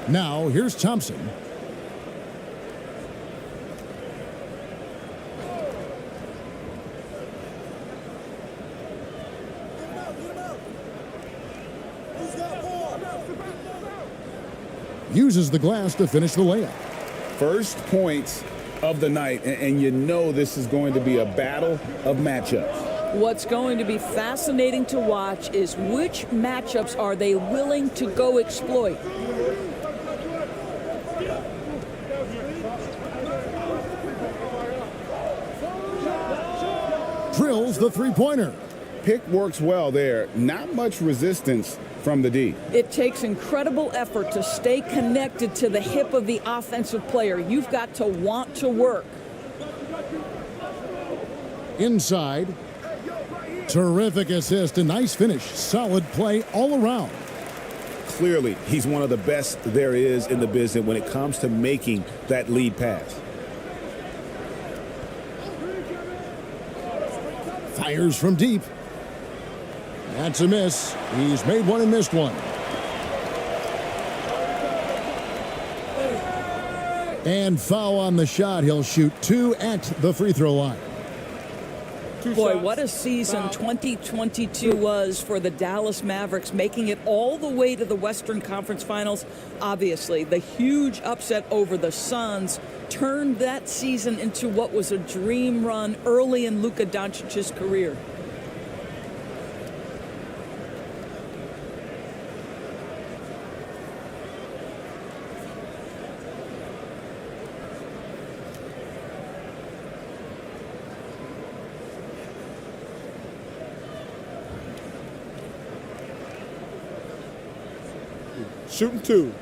Now, here's Thompson. Uses the glass to finish the layup. First points of the night, and you know this is going to be a battle of matchups. What's going to be fascinating to watch is which matchups are they willing to go exploit. Drills the three-pointer. Pick works well there. Not much resistance from the D. It takes incredible effort to stay connected to the hip of the offensive player. You've got to want to work. Inside. Terrific assist, a nice finish. Solid play all around. Clearly, he's one of the best there is in the business when it comes to making that lead pass. Fires from deep. That's a miss. He's made one and missed one. And foul on the shot. He'll shoot 2 at the free throw line. Boy, what a season 2022 was for the Dallas Mavericks, making it all the way to the Western Conference Finals. Obviously, the huge upset over the Suns turned that season into what was a dream run early in Luka Doncic's career. Shooting 2.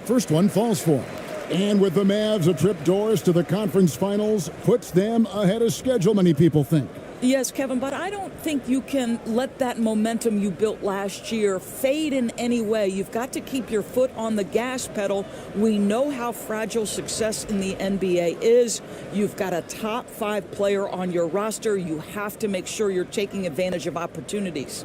First one falls for him. And with the Mavs, a trip doors to the conference finals puts them ahead of schedule, many people think. Yes, Kevin, but I don't think you can let that momentum you built last year fade in any way. You've got to keep your foot on the gas pedal. We know how fragile success in the NBA is. You've got a top 5 player on your roster. You have to make sure you're taking advantage of opportunities.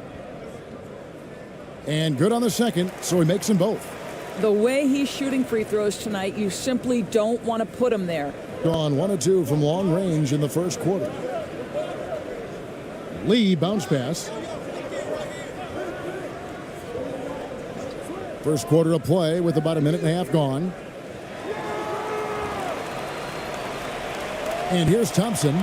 And good on the second, so he makes them both. The way he's shooting free throws tonight, you simply don't want to put him there. Gone 1 of 2 from long range in the first quarter. Lee bounce pass. First quarter of play with about a minute and a half gone. And here's Thompson.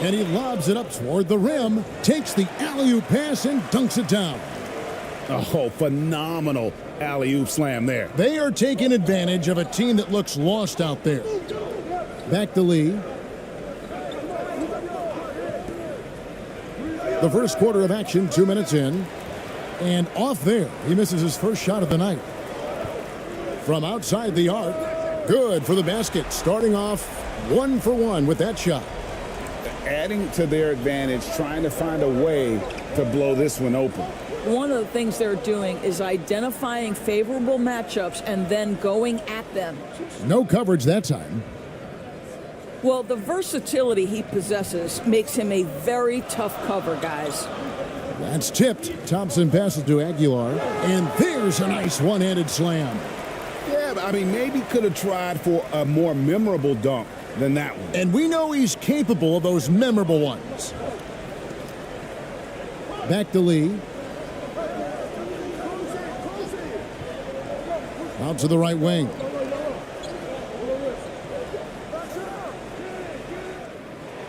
And he lobs it up toward the rim, takes the alley-oop pass and dunks it down. Oh, phenomenal alley-oop slam there. They are taking advantage of a team that looks lost out there. Back to Lee. The first quarter of action, 2 minutes in. And off there, he misses his first shot of the night. From outside the arc, good for the basket. Starting off 1 for 1 with that shot. Adding to their advantage, trying to find a way to blow this one open. One of the things they're doing is identifying favorable matchups and then going at them. No coverage that time. Well, the versatility he possesses makes him a very tough cover, guys. That's tipped. Thompson passes to Aguilar. And there's a nice one-handed slam. Yeah, but I mean, maybe could have tried for a more memorable dunk than that one. And we know he's capable of those memorable ones. Back to Lee. Out to the right wing.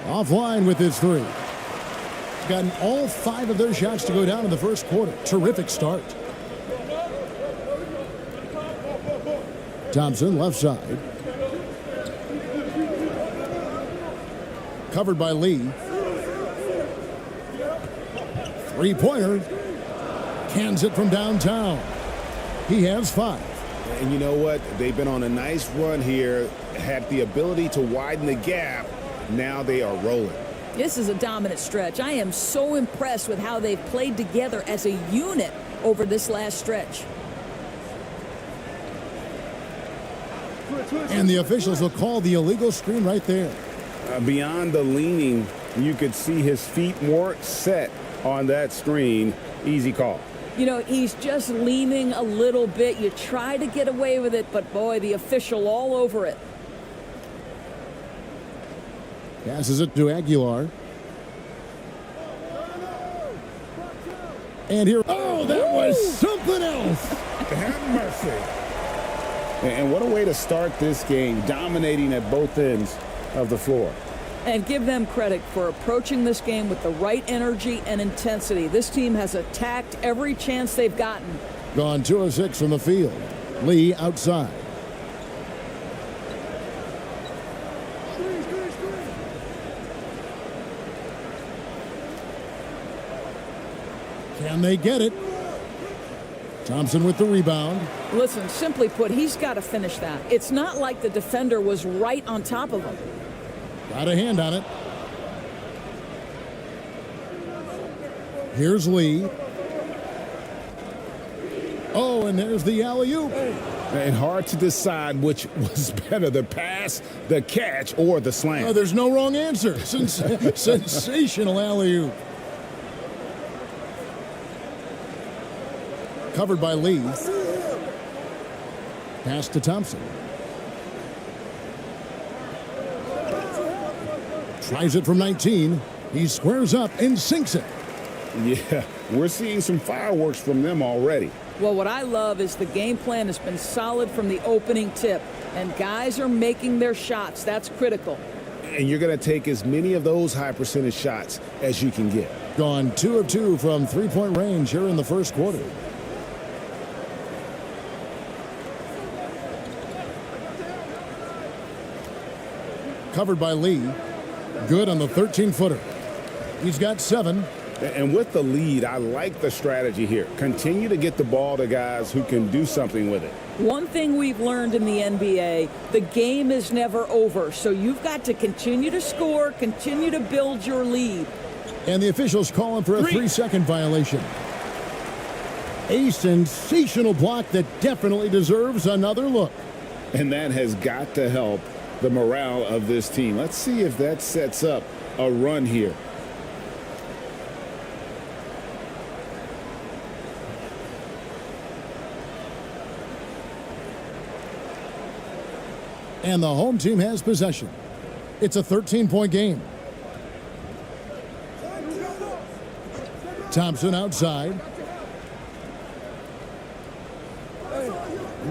Offline with his 3. He's gotten all 5 of their shots to go down in the first quarter. Terrific start. Thompson, left side. Covered by Lee. Three-pointer. Cans it from downtown. He has 5. And you know what? They've been on a nice run here, had the ability to widen the gap. Now they are rolling. This is a dominant stretch. I am so impressed with how they've played together as a unit over this last stretch. And the officials will call the illegal screen right there. Beyond the leaning, you could see his feet weren't set on that screen. Easy call. You know, he's just leaning a little bit. You try to get away with it, but boy, the official all over it. Passes it to Aguilar. And here, oh, that was something else. Have mercy. And what a way to start this game, dominating at both ends of the floor. And give them credit for approaching this game with the right energy and intensity. This team has attacked every chance they've gotten. Gone 2 of 6 from the field. Lee outside. Can they get it? Thompson with the rebound. Listen, simply put, he's got to finish that. It's not like the defender was right on top of him. Got a hand on it. Here's Lee. Oh, and there's the alley-oop. And hard to decide which was better, the pass, the catch, or the slam. Oh, there's no wrong answer. Sensational alley-oop. Covered by Lee. Pass to Thompson. Tries it from 19. He squares up and sinks it. Yeah, we're seeing some fireworks from them already. Well, what I love is the game plan has been solid from the opening tip, and guys are making their shots. That's critical. And you're going to take as many of those high percentage shots as you can get. Gone 2 of 2 from three-point range here in the first quarter. Covered by Lee. Good on the 13-footer. He's got 7. And with the lead, I like the strategy here. Continue to get the ball to guys who can do something with it. One thing we've learned in the NBA, the game is never over. So you've got to continue to score, continue to build your lead. And the officials calling for a 3-second violation. A sensational block that definitely deserves another look. And that has got to help the morale of this team. Let's see if that sets up a run here. And the home team has possession. It's a 13-point game. Thompson outside.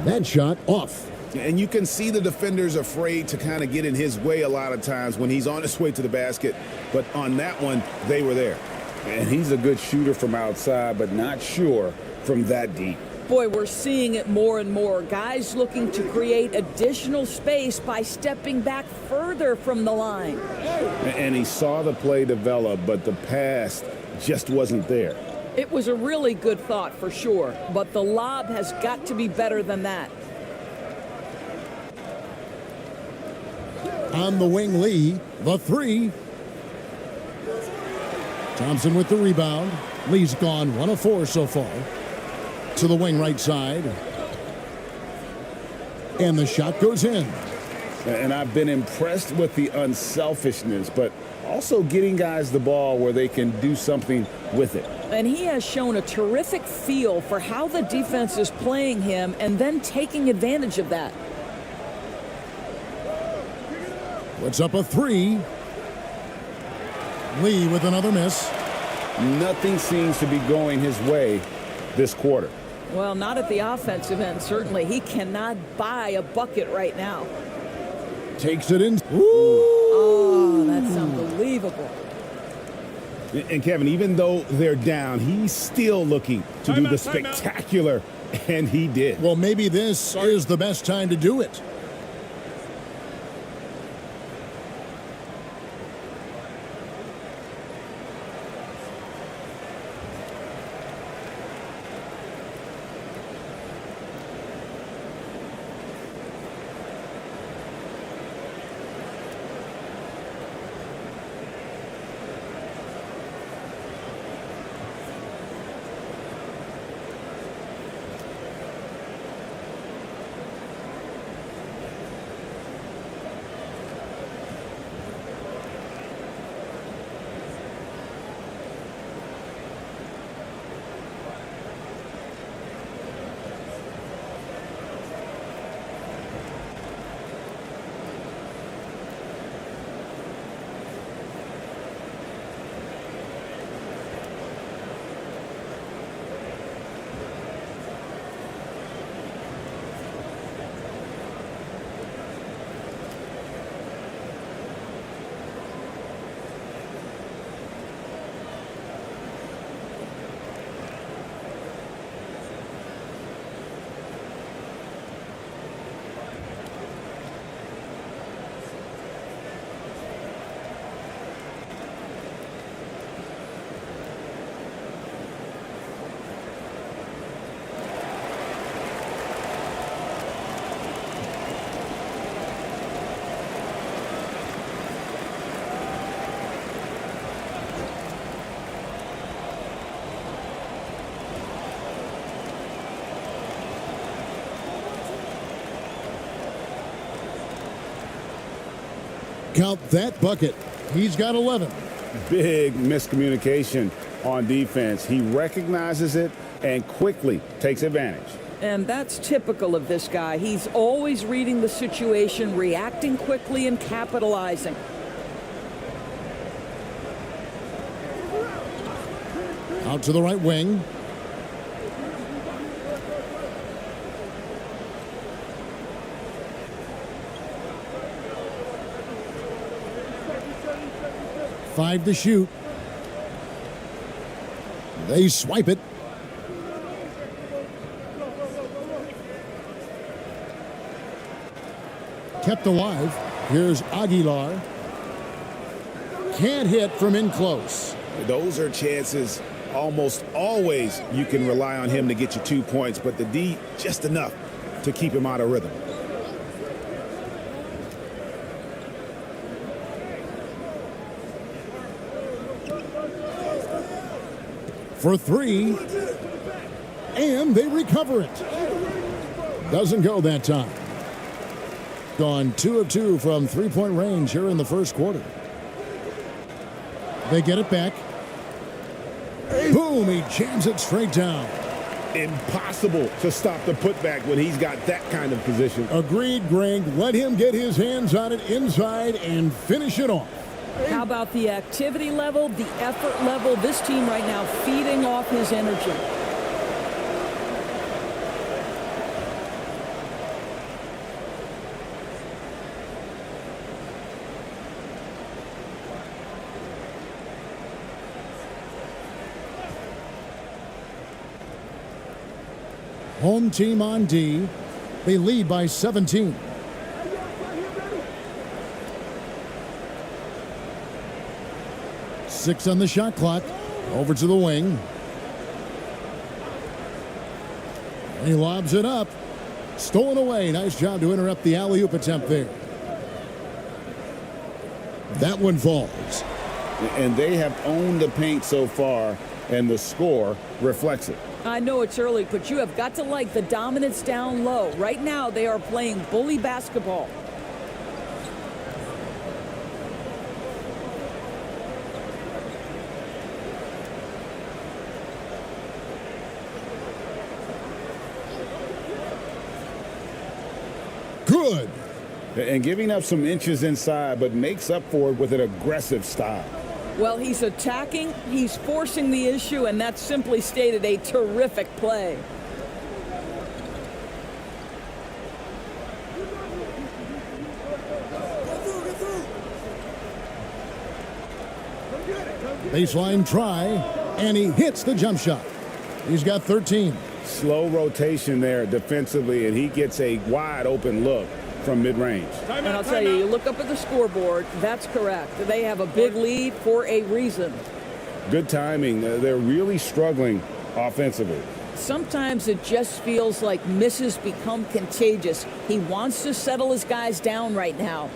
That shot off. And you can see the defenders afraid to kind of get in his way a lot of times when he's on his way to the basket. But on that one, they were there. And he's a good shooter from outside, but not sure from that deep. Boy, we're seeing it more and more. Guys looking to create additional space by stepping back further from the line. And he saw the play develop, but the pass just wasn't there. It was a really good thought for sure, but the lob has got to be better than that. On the wing, Lee, the 3. Thompson with the rebound. Lee's gone 1 of 4 so far. To the wing right side. And the shot goes in. And I've been impressed with the unselfishness, but also getting guys the ball where they can do something with it. And he has shown a terrific feel for how the defense is playing him and then taking advantage of that. Puts up a 3. Lee with another miss. Nothing seems to be going his way this quarter. Well, not at the offensive end, certainly. He cannot buy a bucket right now. Takes it in. Oh, that's unbelievable. And Kevin, even though they're down, he's still looking to do the spectacular, and he did. Well, maybe this is the best time to do it. Count that bucket. He's got 11. Big miscommunication on defense. He recognizes it and quickly takes advantage. And that's typical of this guy. He's always reading the situation, reacting quickly, and capitalizing. Out to the right wing. Five to shoot. They swipe it. Kept alive. Here's Aguilar. Can't hit from in close. Those are chances almost always you can rely on him to get you 2 points, but the D just enough to keep him out of rhythm. For three, and they recover it. Doesn't go that time. Gone 2 of 2 from three-point range here in the first quarter. They get it back. Boom, he jams it straight down. Impossible to stop the putback when he's got that kind of position. Agreed, Greg. Let him get his hands on it inside and finish it off. How about the activity level, the effort level? This team right now feeding off his energy. Home team on D. They lead by 17. Six on the shot clock. Over to the wing. He lobs it up. Stolen away. Nice job to interrupt the alley-oop attempt there. That one falls. And they have owned the paint so far, and the score reflects it. I know it's early, but you have got to like the dominance down low. Right now, they are playing bully basketball. Good. And giving up some inches inside, but makes up for it with an aggressive style. Well, he's attacking, he's forcing the issue, and that's simply stated a terrific play. Baseline try, and he hits the jump shot. He's got 13. Slow rotation there defensively, and he gets a wide open look from mid-range. And I'll tell you, you look up at the scoreboard, that's correct. They have a big lead for a reason. Good timing. They're really struggling offensively. Sometimes it just feels like misses become contagious. He wants to settle his guys down right now.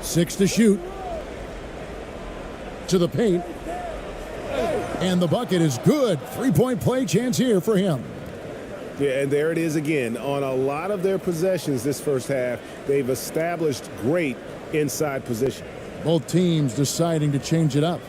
Six to shoot. To the paint. And the bucket is good. Three-point play chance here for him. Yeah, and there it is again. On a lot of their possessions this first half, they've established great inside position. Both teams deciding to change it up.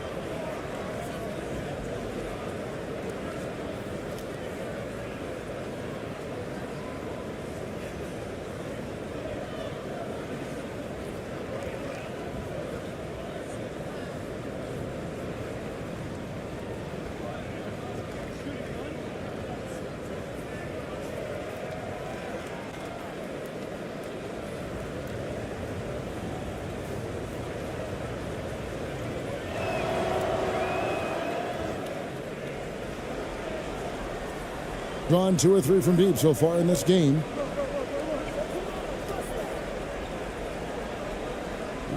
Gone 2 or 3 from deep so far in this game.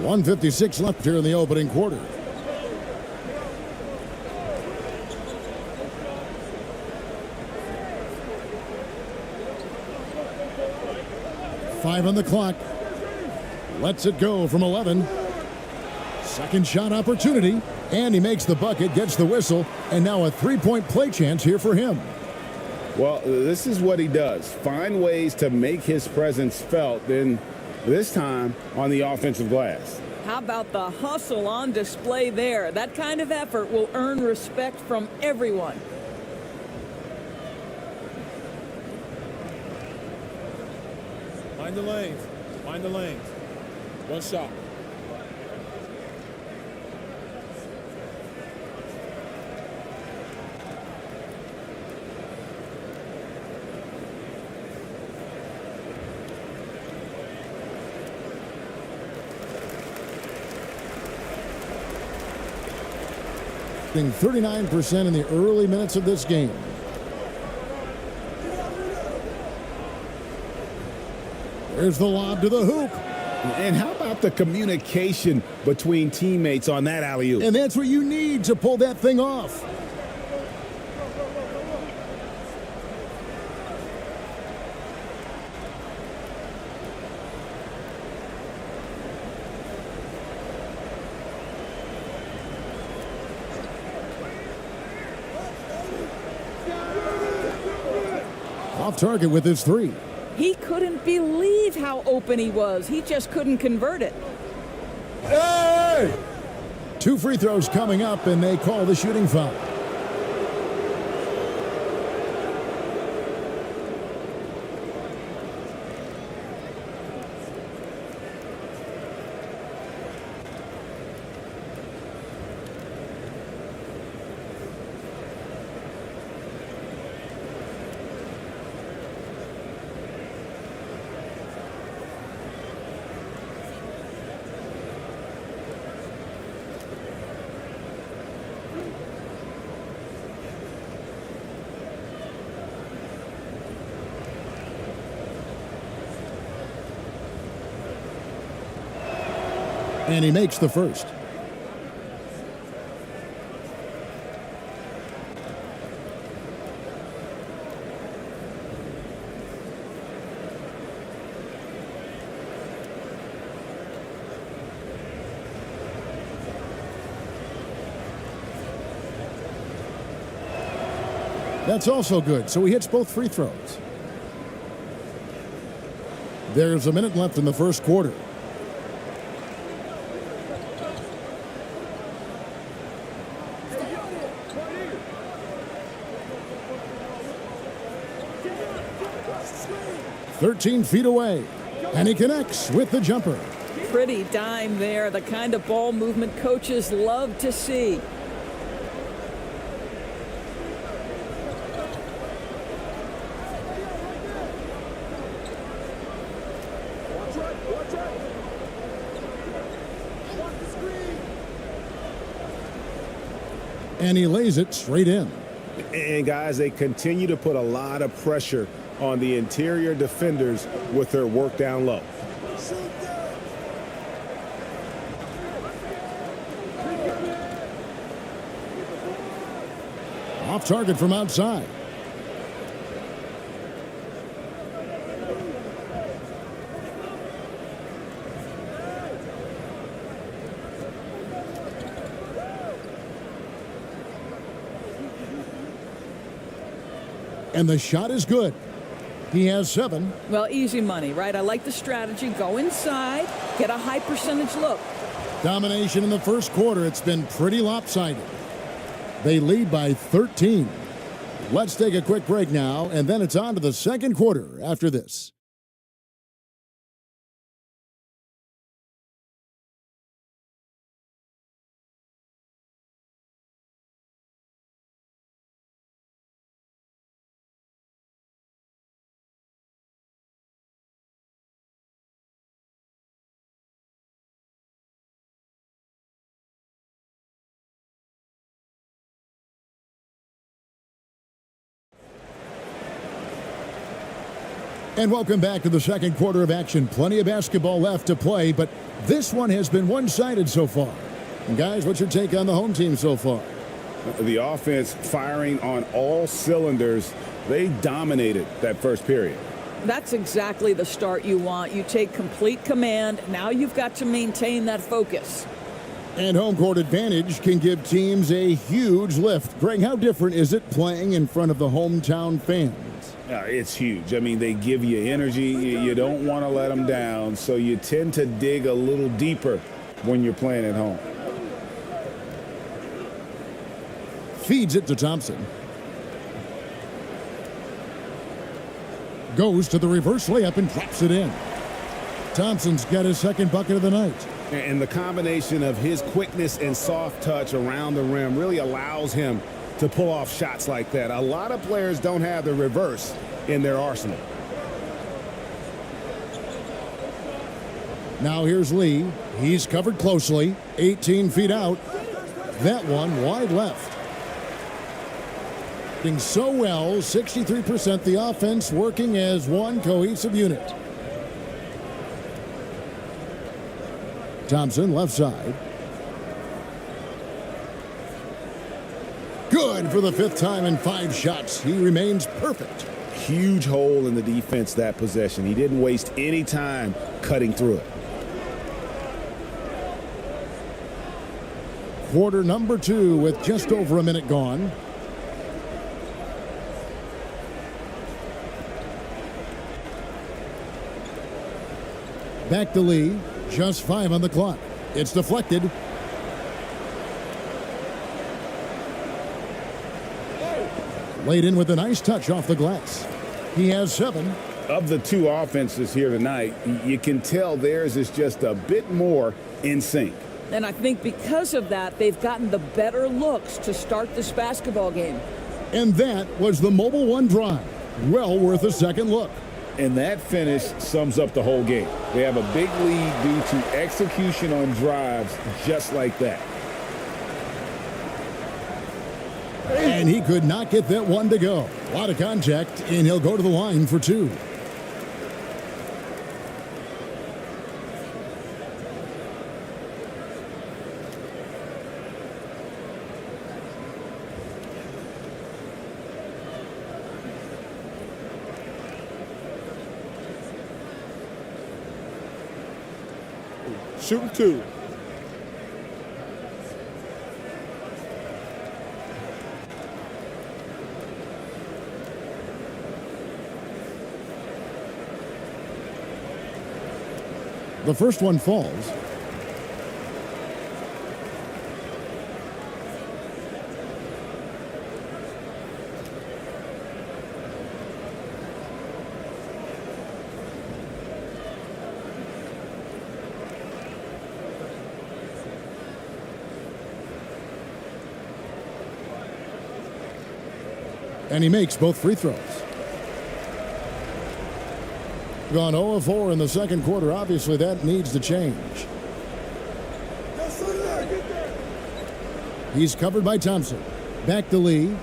1:56 left here in the opening quarter. Five on the clock. Lets it go from 11. Second shot opportunity. And he makes the bucket, gets the whistle, and now a three-point play chance here for him. Well, this is what he does. Find ways to make his presence felt, then this time on the offensive glass. How about the hustle on display there? That kind of effort will earn respect from everyone. Find the lanes. Find the lanes. One shot. Shooting 39% in the early minutes of this game. There's the lob to the hoop. And how about the communication between teammates on that alley-oop? And that's what you need to pull that thing off. Off target with his three. He couldn't believe how open he was. He just couldn't convert it. Hey! 2 free throws coming up, and they call the shooting foul. And he makes the first. That's also good, so he hits both free throws. There's a minute left in the first quarter. "13 feet away, and he connects with the jumper." Pretty dime there, the kind of ball movement coaches love to see. And he lays it straight in. And guys, they continue to put a lot of pressure on the interior defenders with their work down low. Off target from outside. And the shot is good. He has 7. Well, easy money, right? I like the strategy. Go inside, get a high percentage look. Domination in the first quarter. It's been pretty lopsided. They lead by 13. Let's take a quick break now, and then it's on to the second quarter after this. And welcome back to the second quarter of action. Plenty of basketball left to play, but this one has been one-sided so far. And guys, what's your take on the home team so far? The offense firing on all cylinders. They dominated that first period. That's exactly the start you want. You take complete command. Now you've got to maintain that focus. And home court advantage can give teams a huge lift. Greg, how different is it playing in front of the hometown fans? It's huge. I mean, they give you energy. You don't want to let them down, so you tend to dig a little deeper when you're playing at home. Feeds it to Thompson. Goes to the reverse layup and drops it in. Thompson's got his second bucket of the night. And the combination of his quickness and soft touch around the rim really allows him to pull off shots like that. A lot of players don't have the reverse in their arsenal. Now here's Lee. He's covered closely. 18 feet out. That one wide left. Doing so well, 63%. The offense working as one cohesive unit. Thompson left side. Good for the 5th time in 5 shots. He remains perfect. Huge hole in the defense that possession. He didn't waste any time cutting through it. Quarter number 2 with just over a minute gone. Back to Lee. Just 5 on the clock. It's deflected. Laid in with a nice touch off the glass. He has 7. Of the 2 offenses here tonight, you can tell theirs is just a bit more in sync. And I think because of that, they've gotten the better looks to start this basketball game. And that was the Mobile One drive. Well worth a second look. And that finish sums up the whole game. They have a big lead due to execution on drives just like that. And he could not get that one to go. A lot of contact, and he'll go to the line for 2. Shooting 2. The first one falls. And he makes both free throws. Gone 0 of 4 in the second quarter. Obviously, that needs to change. He's covered by Thompson. Back to Lee.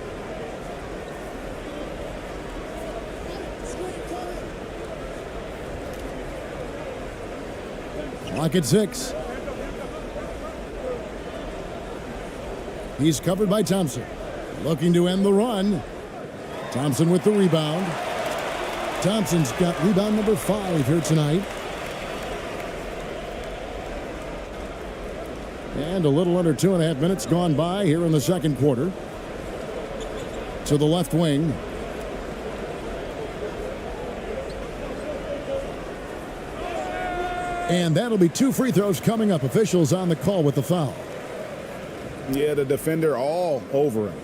Clock at 6. He's covered by Thompson. Looking to end the run. Thompson with the rebound. Thompson's got rebound number 5 here tonight. And a little under 2.5 minutes gone by here in the second quarter. To the left wing. And that'll be 2 free throws coming up. Officials on the call with the foul. Yeah, the defender all over him.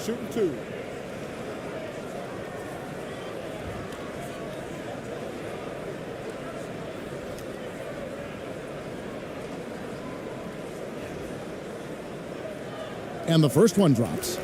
Shooting 2. And the first one drops.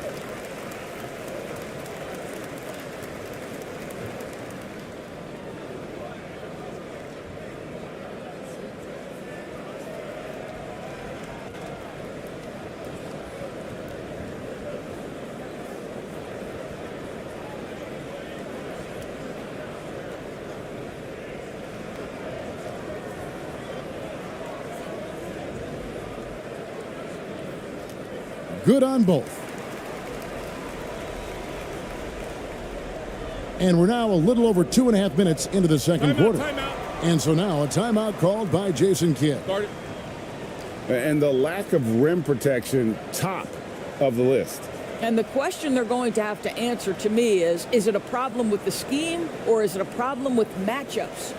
Good on both. And we're now a little over 2.5 minutes into the second quarter. Timeout. And so now a timeout called by Jason Kidd. Start it. And the lack of rim protection, top of the list. And the question they're going to have to answer to me is it a problem with the scheme or is it a problem with matchups?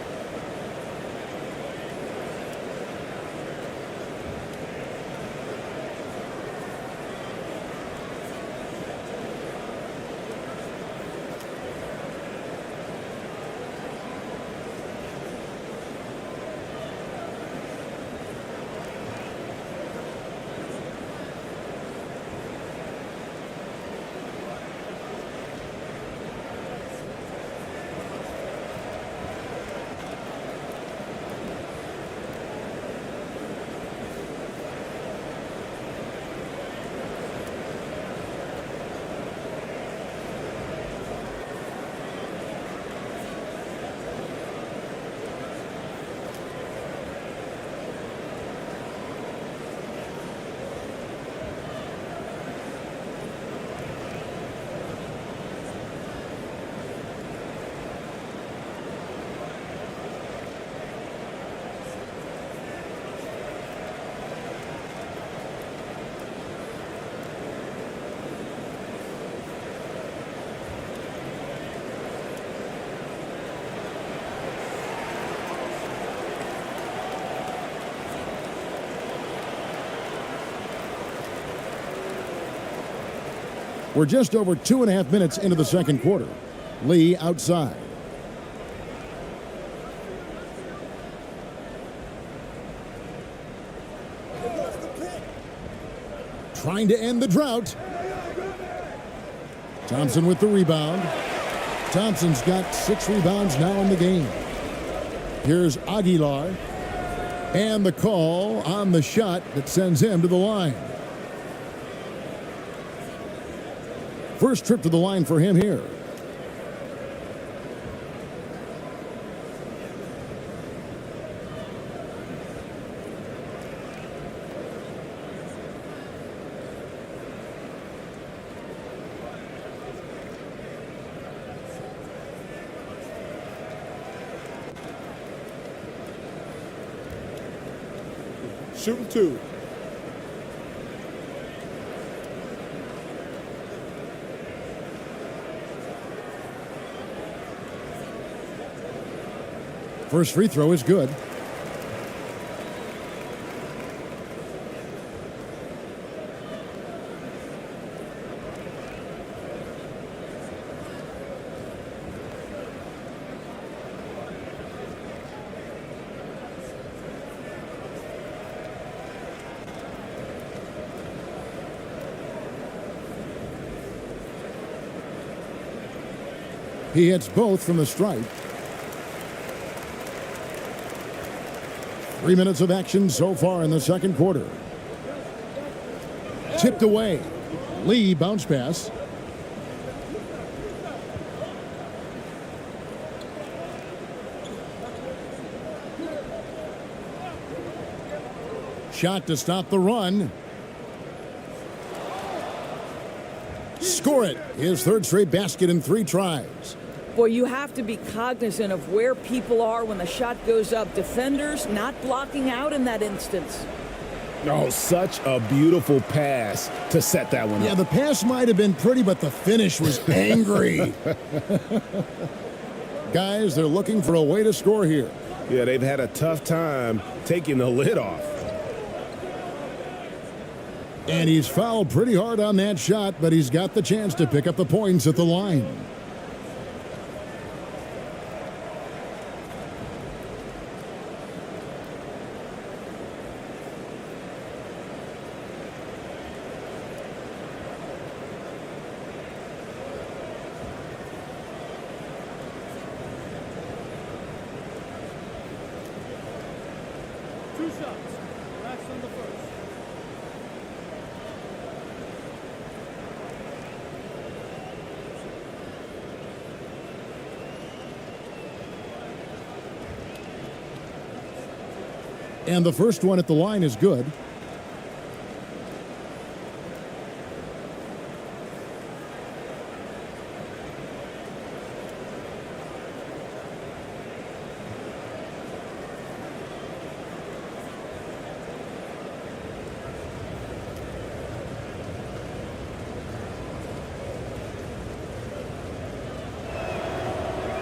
We're just over 2.5 minutes into the second quarter. Lee outside. Trying to end the drought. Thompson with the rebound. Thompson's got 6 rebounds now in the game. Here's Aguilar. And the call on the shot that sends him to the line. First trip to the line for him here. Shooting 2. First free throw is good. He hits both from the stripe. 3 minutes of action so far in the second quarter. Tipped away. Lee bounce pass. Shot to stop the run. Score it. His third straight basket in 3 tries. Boy, you have to be cognizant of where people are when the shot goes up. Defenders not blocking out in that instance. Oh, such a beautiful pass to set that one up. Yeah, the pass might have been pretty, but the finish was angry. Guys, they're looking for a way to score here. Yeah, they've had a tough time taking the lid off. And he's fouled pretty hard on that shot, but he's got the chance to pick up the points at the line. Two shots. Relax on the first. And the first one at the line is good.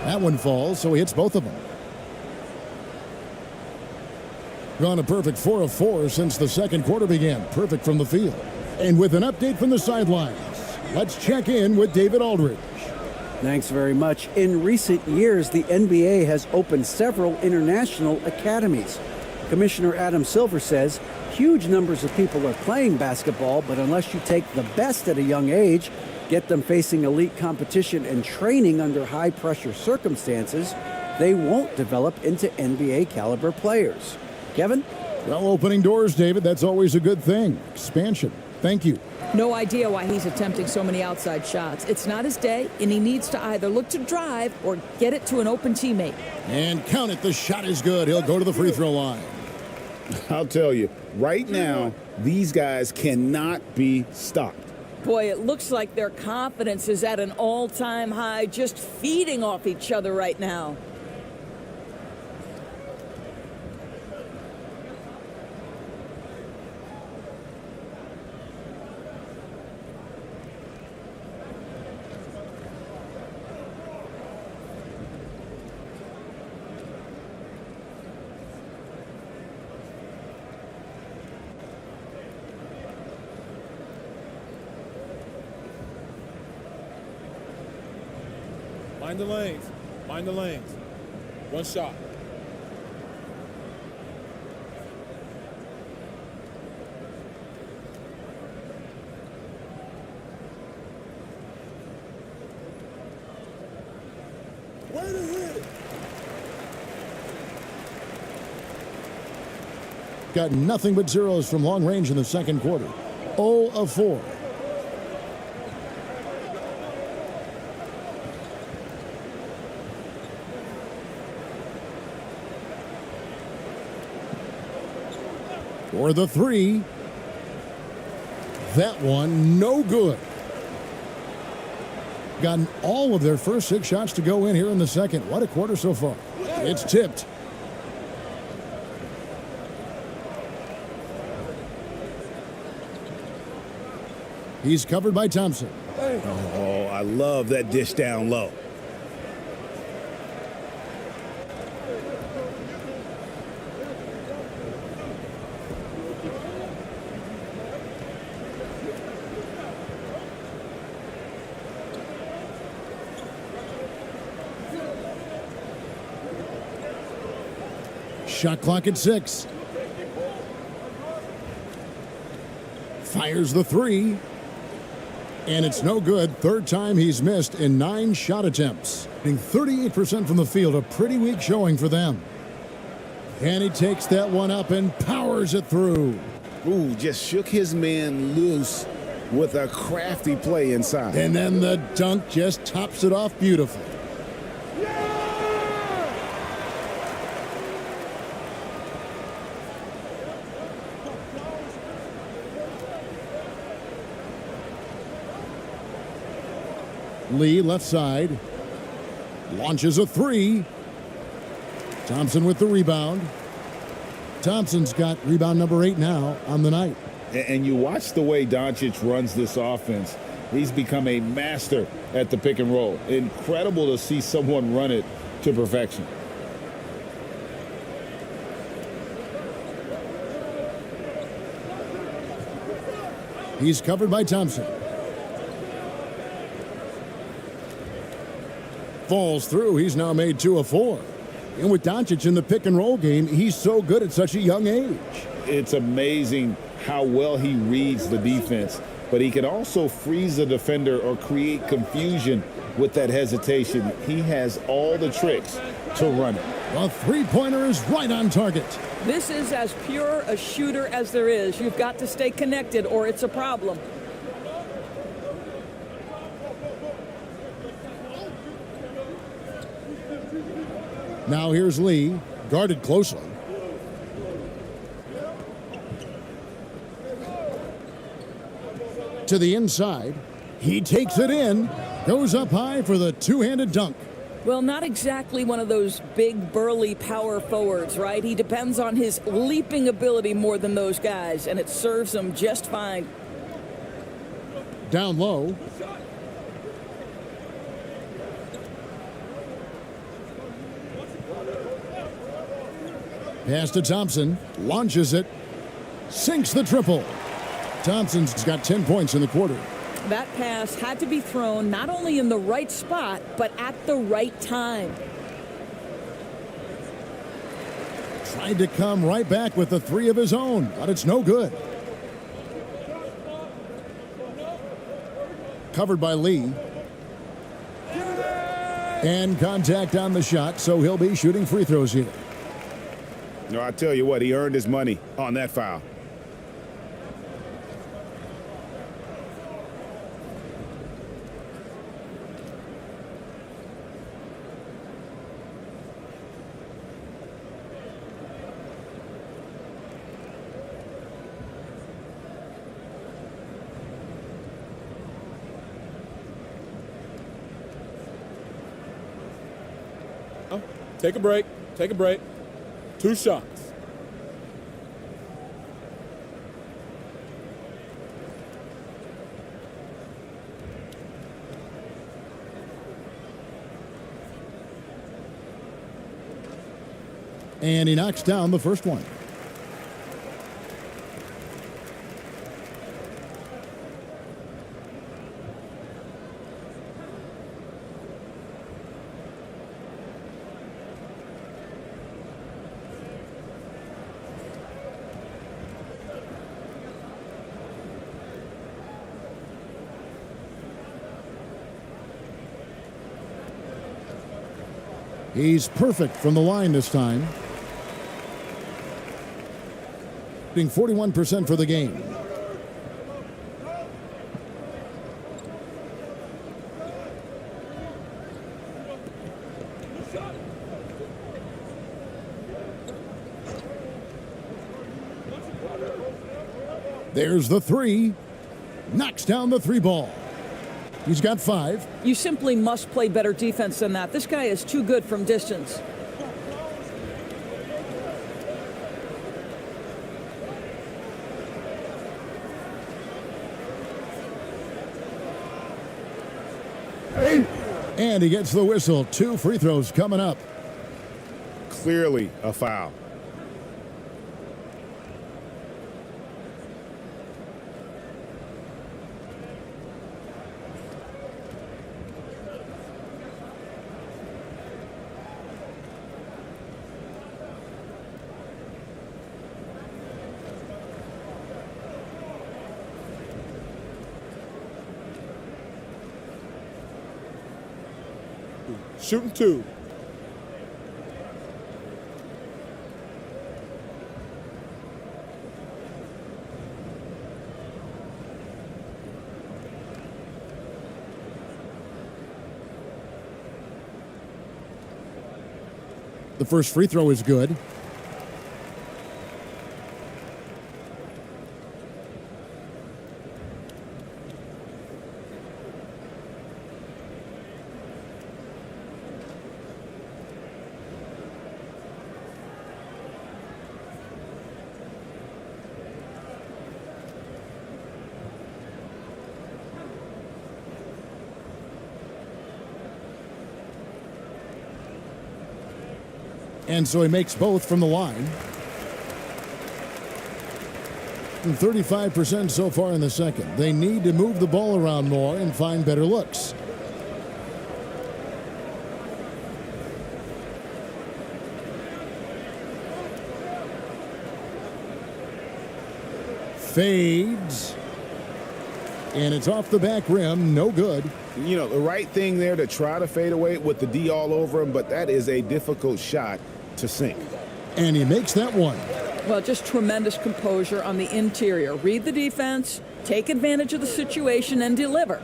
That one falls, so he hits both of them. Gone a perfect 4 of 4 since the second quarter began. Perfect from the field. And with an update from the sidelines, let's check in with David Aldridge. Thanks very much. In recent years, the NBA has opened several international academies. Commissioner Adam Silver says huge numbers of people are playing basketball, but unless you take the best at a young age, get them facing elite competition and training under high-pressure circumstances, they won't develop into NBA caliber players. Kevin? Well, opening doors, David, that's always a good thing. Expansion. Thank you. No idea why he's attempting so many outside shots. It's not his day, and he needs to either look to drive or get it to an open teammate. And count it, the shot is good. He'll go to the free throw line. I'll tell you, right now, these guys cannot be stopped. Boy, it looks like their confidence is at an all-time high, just feeding off each other right now. Mind the lanes. Mind the lanes. One shot. Way to hit it. Got nothing but zeros from long range in the second quarter. 0 of 4. For the 3. That one, no good. Gotten all of their first 6 shots to go in here in the second. What a quarter so far. It's tipped. He's covered by Thompson. Oh, I love that dish down low. Shot clock at 6. Fires the 3. And it's no good. Third time he's missed in 9 shot attempts. Hitting 38% from the field, a pretty weak showing for them. And he takes that one up and powers it through. Ooh, just shook his man loose with a crafty play inside. And then the dunk just tops it off beautifully. Lee left side. Launches a three. Thompson with the rebound. Thompson's got rebound number 8 now on the night. And you watch the way Doncic runs this offense. He's become a master at the pick and roll. Incredible to see someone run it to perfection. He's covered by Thompson. Falls through. He's now made 2 of 4. And with Doncic in the pick and roll game, he's so good at such a young age. It's amazing how well he reads the defense, but he can also freeze the defender or create confusion with that hesitation. He has all the tricks to run it. The three-pointer is right on target. This is as pure a shooter as there is. You've got to stay connected or it's a problem. Now here's Lee, guarded closely. To the inside. He takes it in. Goes up high for the two-handed dunk. Well, not exactly one of those big, burly power forwards, right? He depends on his leaping ability more than those guys, and it serves him just fine. Down low. Pass to Thompson. Launches it. Sinks the triple. Thompson's got 10 points in the quarter. That pass had to be thrown not only in the right spot, but at the right time. Tried to come right back with the 3 of his own, but it's no good. Covered by Lee. And contact on the shot, so he'll be shooting free throws here. No, I tell you what, he earned his money on that foul. Take a break. Take a break. 2 shots. And he knocks down the first one. He's perfect from the line this time. Shooting 41% for the game. There's the 3. Knocks down the 3 ball. He's got 5. You simply must play better defense than that. This guy is too good from distance. And he gets the whistle. 2 free throws coming up. Clearly a foul. Shooting 2. The first free throw is good. And so he makes both from the line. 35% so far in the second. They need to move the ball around more and find better looks. Fades. And it's off the back rim. No good. You know, the right thing there to try to fade away with the D all over him, but that is a difficult shot to sink. And he makes that one. Well, just tremendous composure on the interior. Read the defense, take advantage of the situation, and deliver.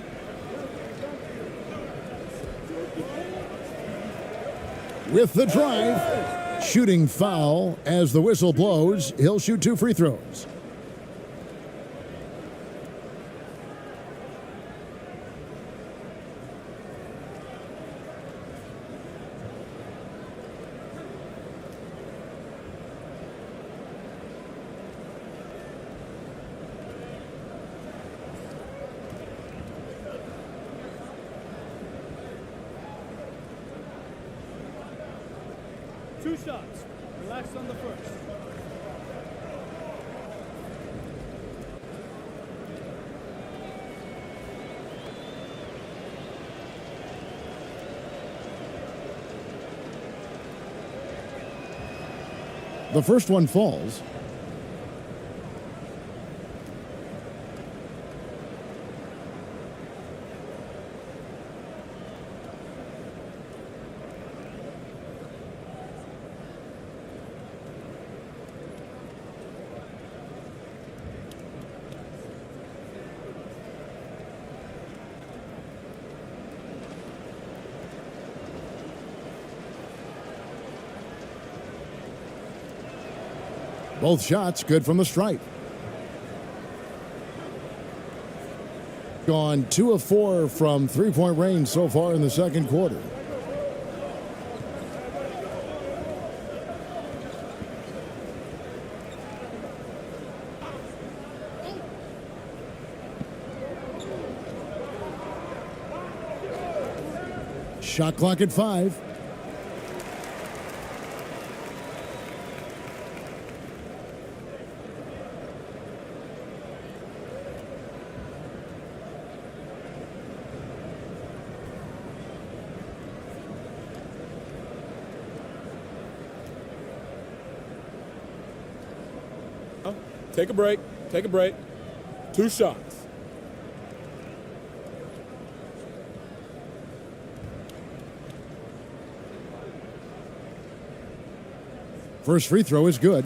With the drive, shooting foul as the whistle blows. He'll shoot 2 free throws. Two shots. Relax on the first. The first one falls. Both shots good from the stripe. Gone 2 of 4 from three-point range so far in the second quarter. Shot clock at 5. Take a break. Take a break. 2 shots. First free throw is good.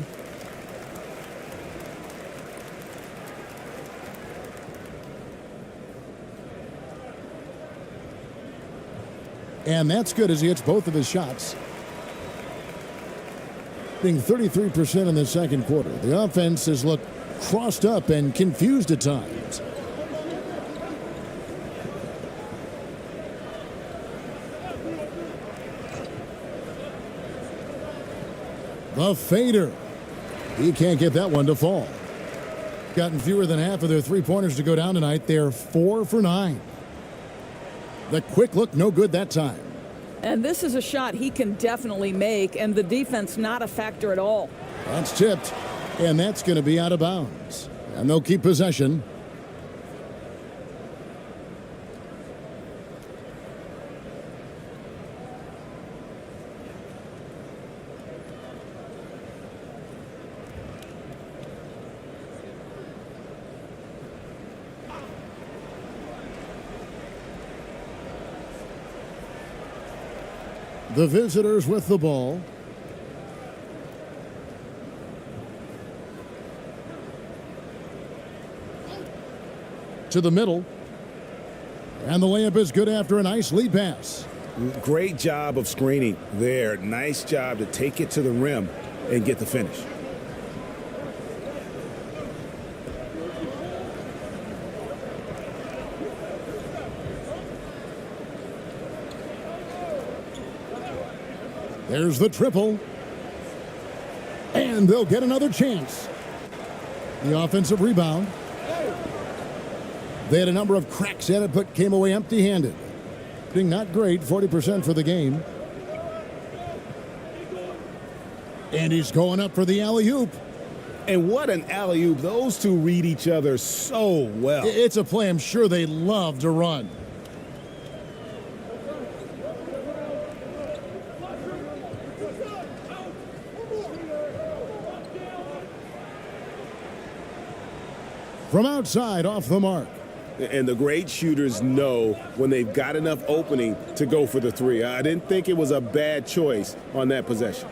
And that's good as he hits both of his shots. Being 33% in the second quarter. The offense has looked crossed up and confused at times. The fader. He can't get that one to fall. Gotten fewer than half of their three-pointers to go down tonight. They're 4 for 9. The quick look, no good that time. And this is a shot he can definitely make, and the defense not a factor at all. That's tipped, and that's going to be out of bounds. And they'll keep possession. The visitors with the ball. To the middle. And the layup is good after a nice lead pass. Great job of screening there. Nice job to take it to the rim and get the finish. There's the triple. And they'll get another chance. The offensive rebound. They had a number of cracks at it, but came away empty-handed. Being not great, 40% for the game. And he's going up for the alley-oop. And what an alley-oop. Those two read each other so well. It's a play I'm sure they love to run. From outside, off the mark. And the great shooters know when they've got enough opening to go for the three. I didn't think it was a bad choice on that possession.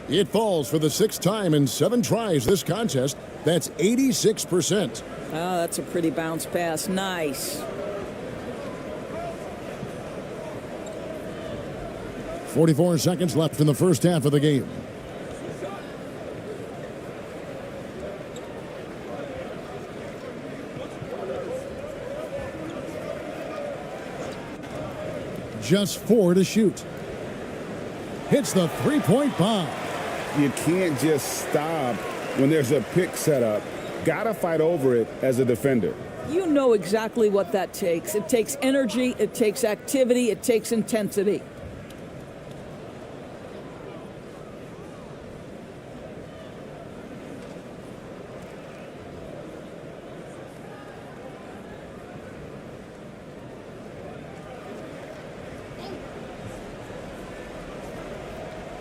It falls for the 6th time in 7 tries this contest. That's 86%. Oh, that's a pretty bounce pass. Nice. 44 seconds left in the first half of the game. Just 4 to shoot. Hits the three-point bomb. You can't just stop when there's a pick set up. Gotta fight over it as a defender. You know exactly what that takes. It takes energy, it takes activity, it takes intensity.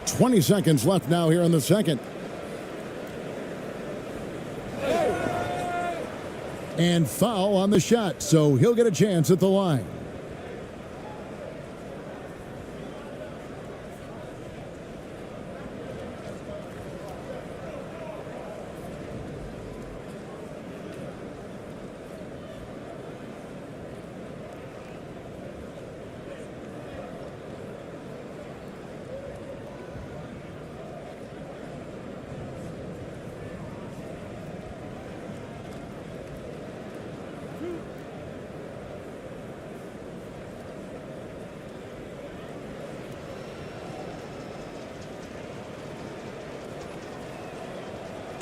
Twenty seconds left now here in the second. And foul on the shot, so he'll get a chance at the line.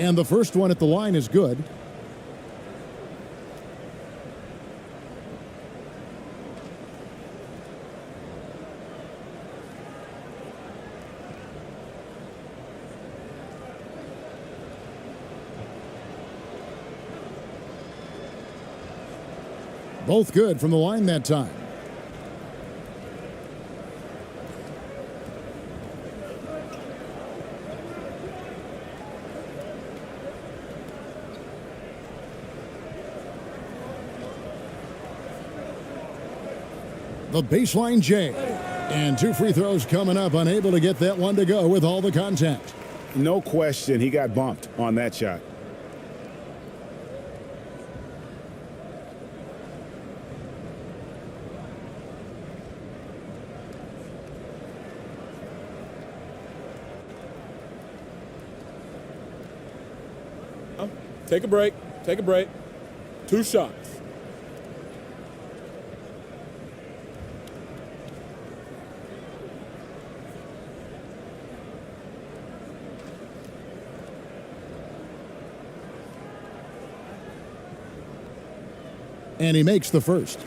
And the first one at the line is good. Both good from the line that time. The baseline J. And 2 free throws coming up, unable to get that one to go with all the contact. No question, he got bumped on that shot. Take a break. Take a break. 2 shots. And he makes the first.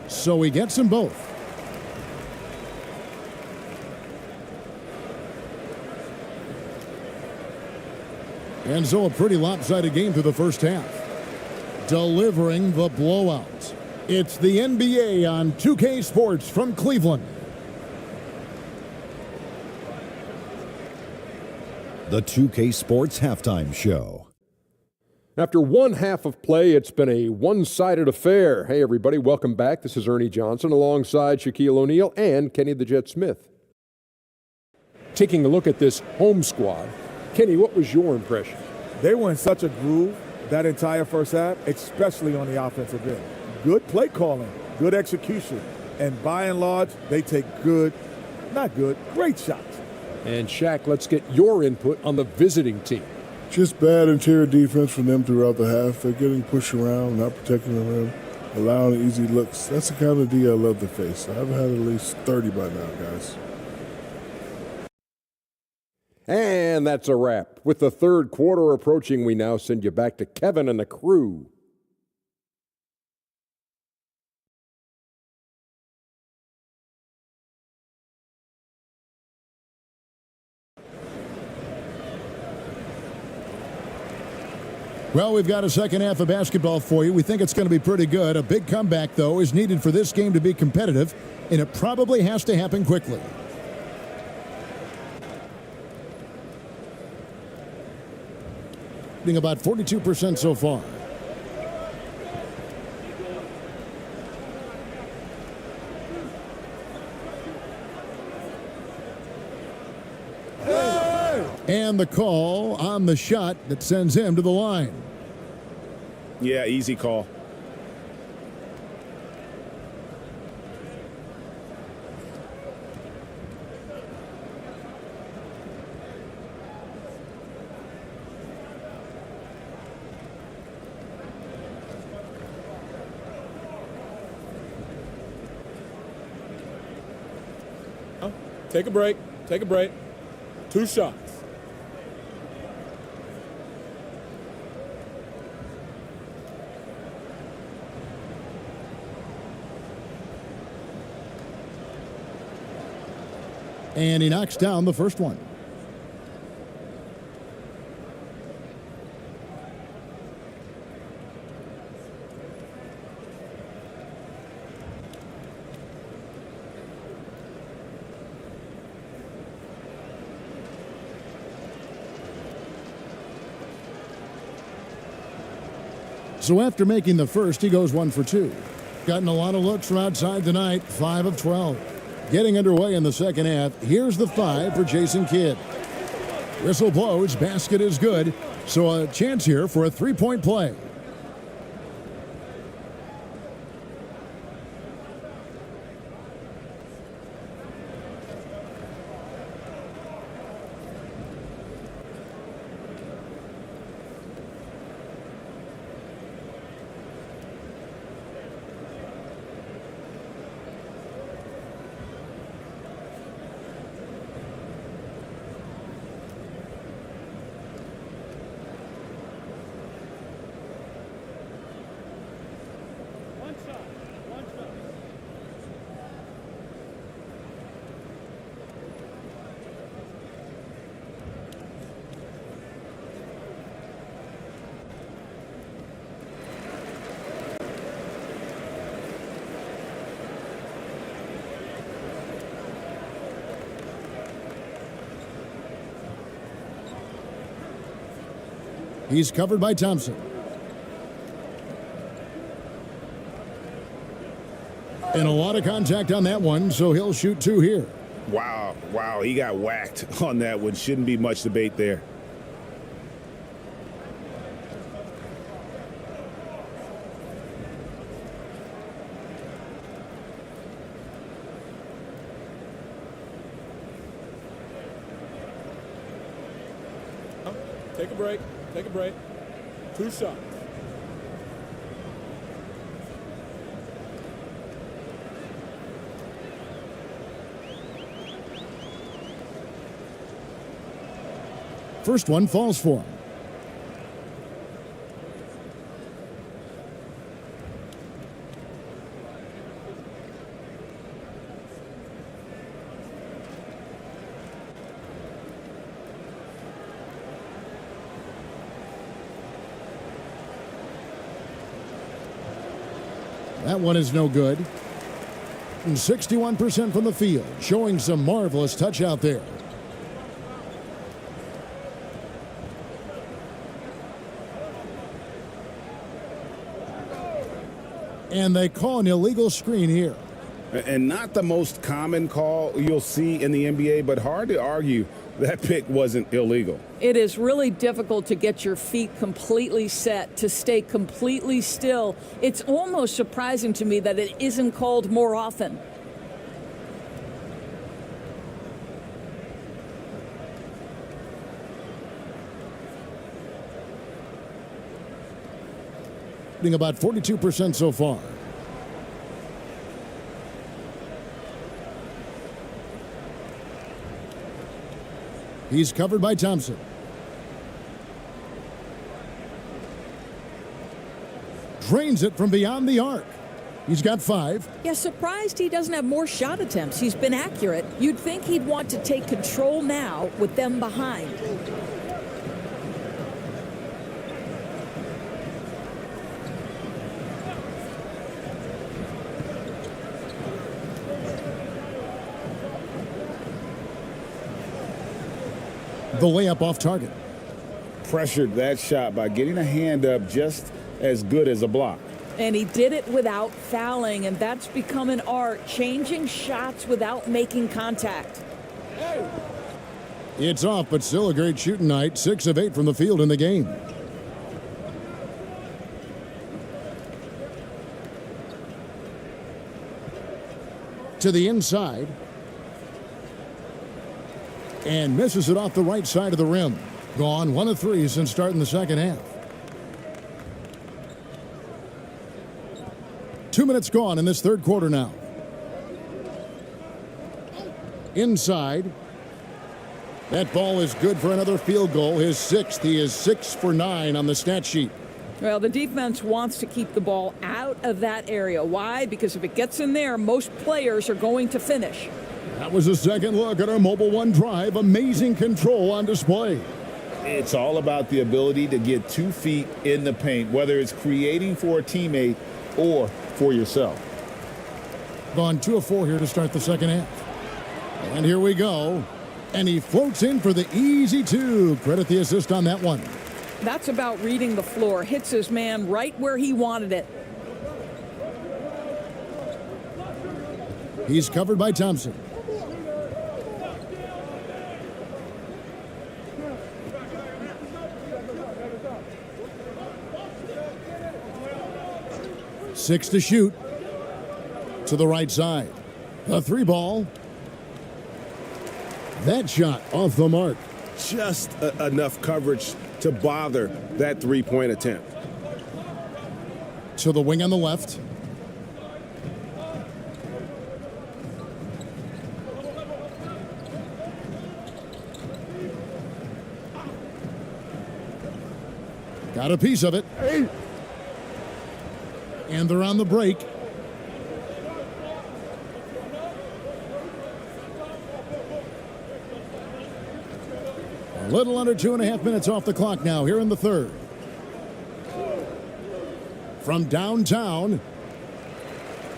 So he gets them both. And so a pretty lopsided game through the first half. Delivering the blowout. It's the NBA on 2K Sports from Cleveland. the 2K Sports Halftime Show. After one half of play, it's been a one-sided affair. Hey, everybody, welcome back. This is Ernie Johnson alongside Shaquille O'Neal and Kenny the Jet Smith. Taking a look at this home squad, Kenny, what was your impression? They were in such a groove that entire first half, especially on the offensive end. Good play calling, good execution, and by and large, they take great shots. And Shaq, let's get your input on the visiting team. Just bad interior defense from them throughout the half. They're getting pushed around, not protecting the rim, allowing easy looks. That's the kind of D I love to face. I've had at least 30 by now, guys. And that's a wrap. With the third quarter approaching, we now send you back to Kevin and the crew. Well, we've got a second half of basketball for you. We think it's going to be pretty good. A big comeback, though, is needed for this game to be competitive, and it probably has to happen quickly. Being about 42% so far. And the call on the shot that sends him to the line. Yeah, easy call. Take a break. Take a break. 2 shots. And he knocks down the first one. So after making the first, he goes 1 for 2. Gotten a lot of looks from outside tonight, 5 of 12. Getting underway in the second half, here's the 5 for Jason Kidd. Whistle blows, basket is good, so a chance here for a three-point play. He's covered by Thompson. And a lot of contact on that one, so he'll shoot 2 here. Wow, he got whacked on that one. Shouldn't be much debate there. Take a break. Take a break. 2 shots. First one falls for him. That one is no good. And 61% from the field, showing some marvelous touch out there. And they call an illegal screen here. And not the most common call you'll see in the NBA, but hard to argue that pick wasn't illegal. It is really difficult to get your feet completely set, to stay completely still. It's almost surprising to me that it isn't called more often. About 42% so far. He's covered by Thompson. Drains it from beyond the arc. He's got 5. Yeah, surprised he doesn't have more shot attempts. He's been accurate. You'd think he'd want to take control now with them behind. The layup off target. Pressured that shot by getting a hand up just as good as a block. And he did it without fouling, and that's become an art, changing shots without making contact. It's off, but still a great shooting night. 6 of 8 from the field in the game. To the inside. And misses it off the right side of the rim. Gone 1 of 3 since starting the second half. 2 minutes gone in this third quarter now. Inside. That ball is good for another field goal. His 6th. He is 6 for 9 on the stat sheet. Well, the defense wants to keep the ball out of that area. Why? Because if it gets in there, most players are going to finish. That was a second look at our Mobile One drive. Amazing control on display. It's all about the ability to get 2 feet in the paint, whether it's creating for a teammate or for yourself. Gone 2 of 4 here to start the second half. And here we go. And he floats in for the easy 2. Credit the assist on that one. That's about reading the floor. Hits his man right where he wanted it. He's covered by Thompson. Six to shoot. To the right side. A 3 ball. That shot off the mark. Just enough coverage to bother that 3-point attempt. To the wing on the left. Got a piece of it. And they're on the break. A little under 2.5 minutes off the clock now here in the third. From downtown.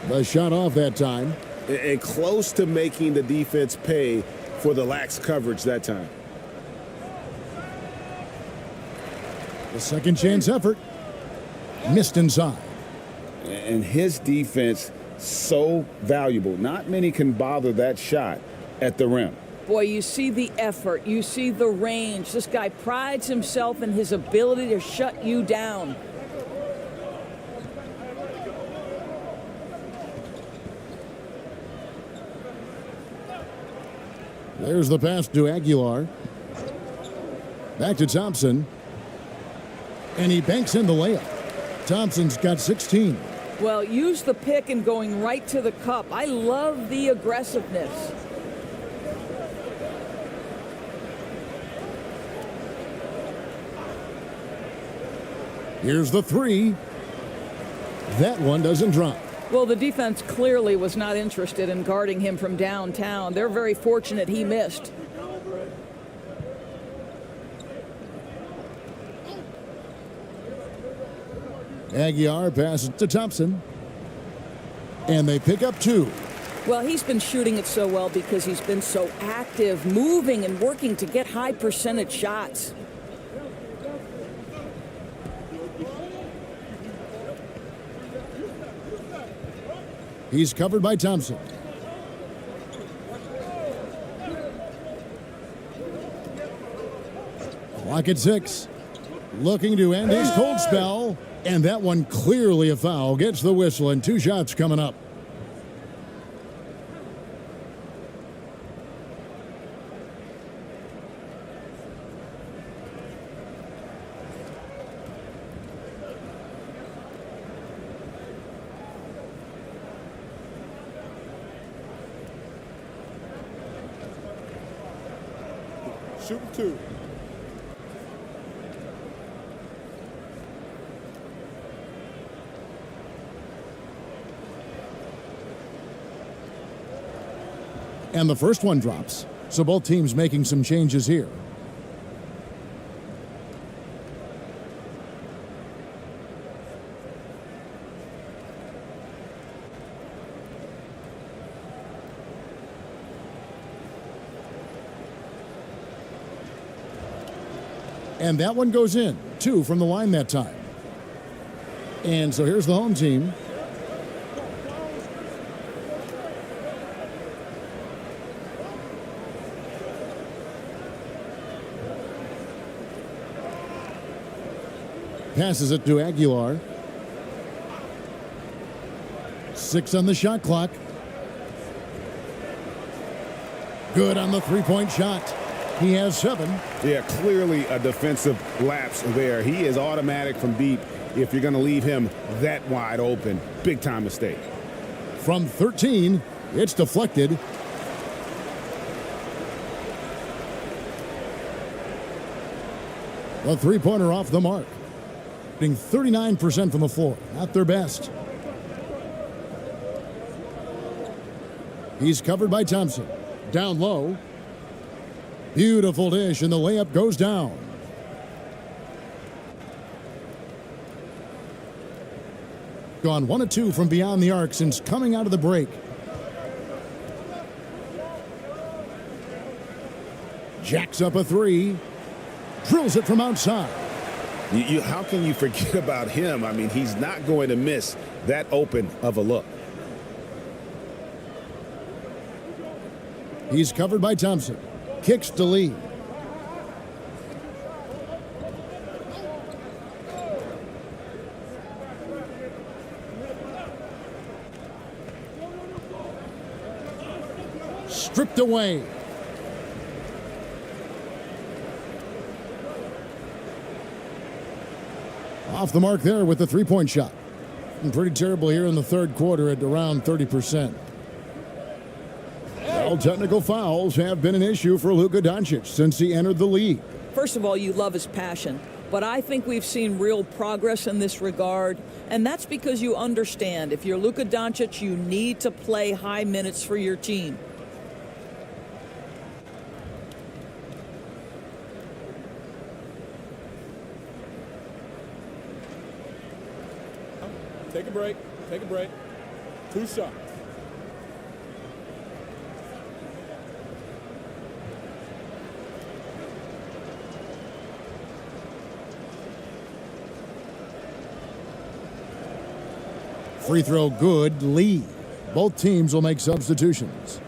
The shot off that time. And close to making the defense pay for the lax coverage that time. The second chance effort. Missed inside. And his defense so valuable. Not many can bother that shot at the rim. Boy, you see the effort. You see the range. This guy prides himself in his ability to shut you down. There's the pass to Aguilar. Back to Thompson. And he banks in the layup. Thompson's got 16. Well, use the pick and going right to the cup. I love the aggressiveness. Here's the 3. That one doesn't drop. Well, the defense clearly was not interested in guarding him from downtown. They're very fortunate he missed. Aguilar passes to Thompson. And they pick up 2. Well, he's been shooting it so well because he's been so active, moving and working to get high percentage shots. He's covered by Thompson. Clock at 6. Looking to end his cold spell. And that one clearly a foul. Gets the whistle and 2 shots coming up. Shooting 2. And the first one drops. So both teams making some changes here. And that one goes in. 2 from the line that time. And so here's the home team. Passes it to Aguilar. 6 on the shot clock. Good on the three-point shot. He has 7. Yeah, clearly a defensive lapse there. He is automatic from deep if you're going to leave him that wide open. Big time mistake. From 13, it's deflected. The three-pointer off the mark. Getting 39% from the floor. Not their best. He's covered by Thompson. Down low. Beautiful dish, and the layup goes down. Gone 1 of 2 from beyond the arc since coming out of the break. Jacks up a 3. Drills it from outside. How can you forget about him? I mean, he's not going to miss that open of a look. He's covered by Thompson. Kicks to lead. Stripped away. Off the mark there with the three-point shot. And pretty terrible here in the third quarter at around 30%. Well, technical fouls have been an issue for Luka Doncic since he entered the league. First of all, you love his passion, but I think we've seen real progress in this regard, and that's because you understand if you're Luka Doncic, you need to play high minutes for your team. Take a break. Take a break. 2 shots. Free throw good, lead. Both teams will make substitutions.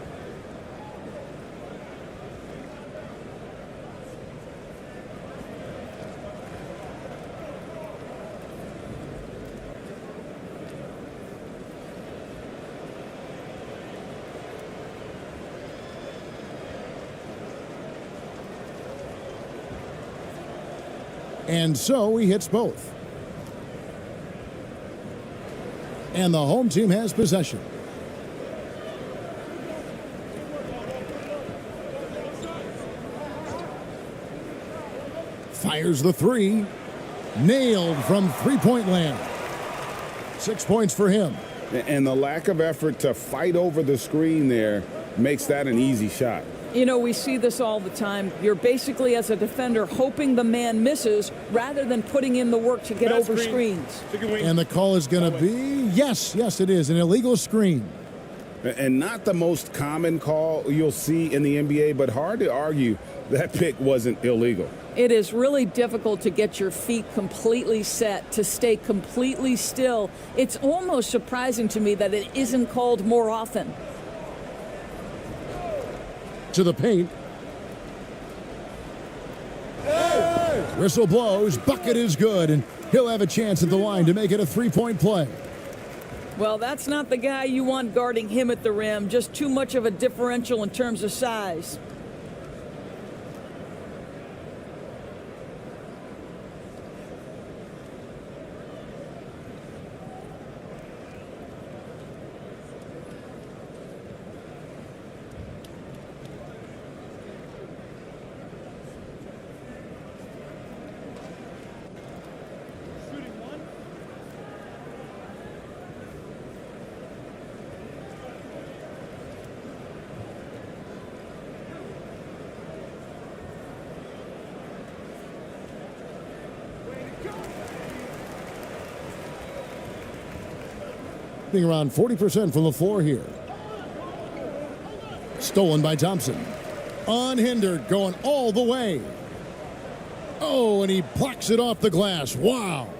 And so he hits both. And the home team has possession. Fires the 3. Nailed from three-point land. 6 points for him. And the lack of effort to fight over the screen there makes that an easy shot. You know, we see this all the time. You're basically, as a defender, hoping the man misses rather than putting in the work to get over screens. And the call is going to be, yes, it is, an illegal screen. And not the most common call you'll see in the NBA, but hard to argue that pick wasn't illegal. It is really difficult to get your feet completely set, to stay completely still. It's almost surprising to me that it isn't called more often. To the paint. Whistle blows, bucket is good, and he'll have a chance at the line to make it a three-point play. Well, that's not the guy you want guarding him at the rim. Just too much of a differential in terms of size. Being around 40% from the floor here. Stolen by Thompson. Unhindered, going all the way. Oh, and he plucks it off the glass. Wow.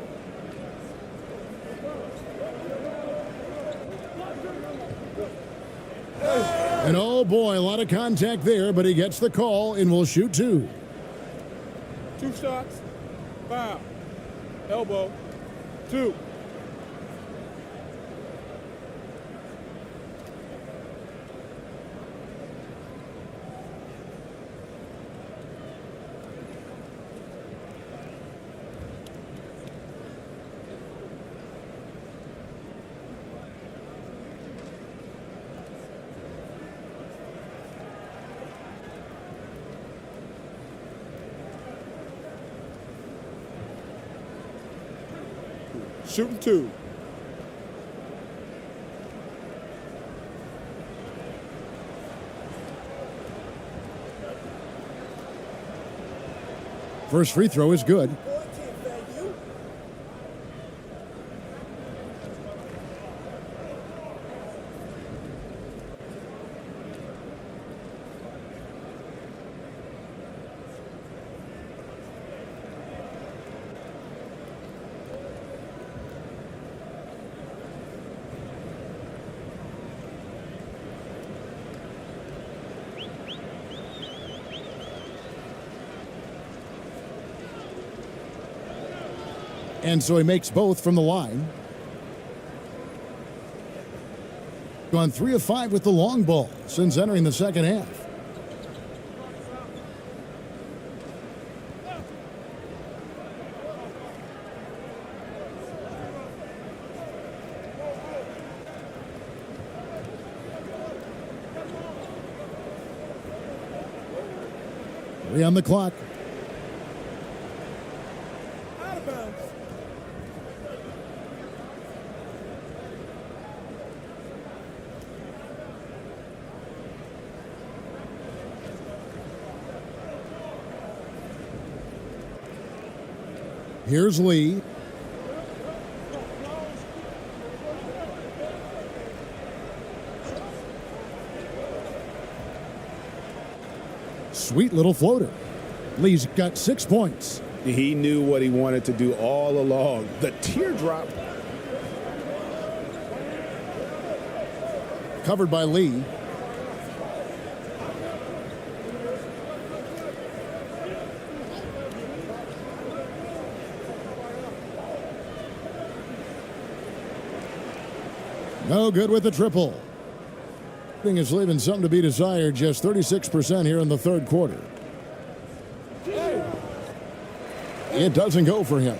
And oh boy, a lot of contact there, but he gets the call and will shoot two. 2 shots, foul, elbow, 2. Shooting 2. First free throw is good. And so he makes both from the line. Gone 3 of 5 with the long ball since entering the second half. Three on the clock. Here's Lee. Sweet little floater. Lee's got 6 points. He knew what he wanted to do all along. The teardrop. Covered by Lee. No good with the triple. Thing is leaving something to be desired. Just 36% here in the third quarter. It doesn't go for him.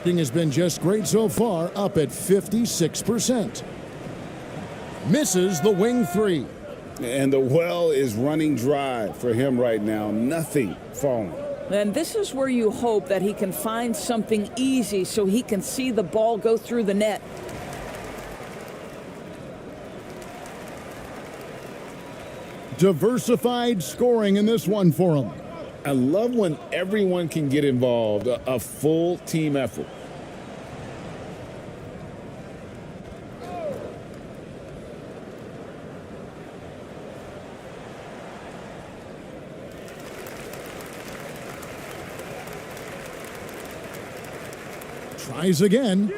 Thing has been just great so far, up at 56%. Misses the wing three. And the well is running dry for him right now. Nothing falling. And this is where you hope that he can find something easy so he can see the ball go through the net. Diversified scoring in this one for him. I love when everyone can get involved, a full team effort. Tries again.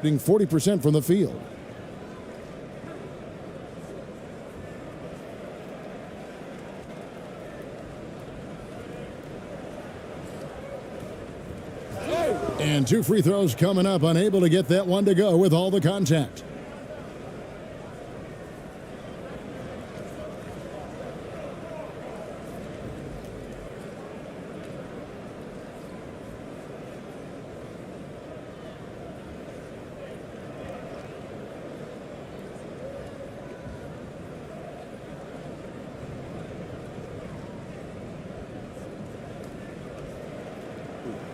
Shooting 40% from the field. And 2 free throws coming up, unable to get that one to go with all the contact.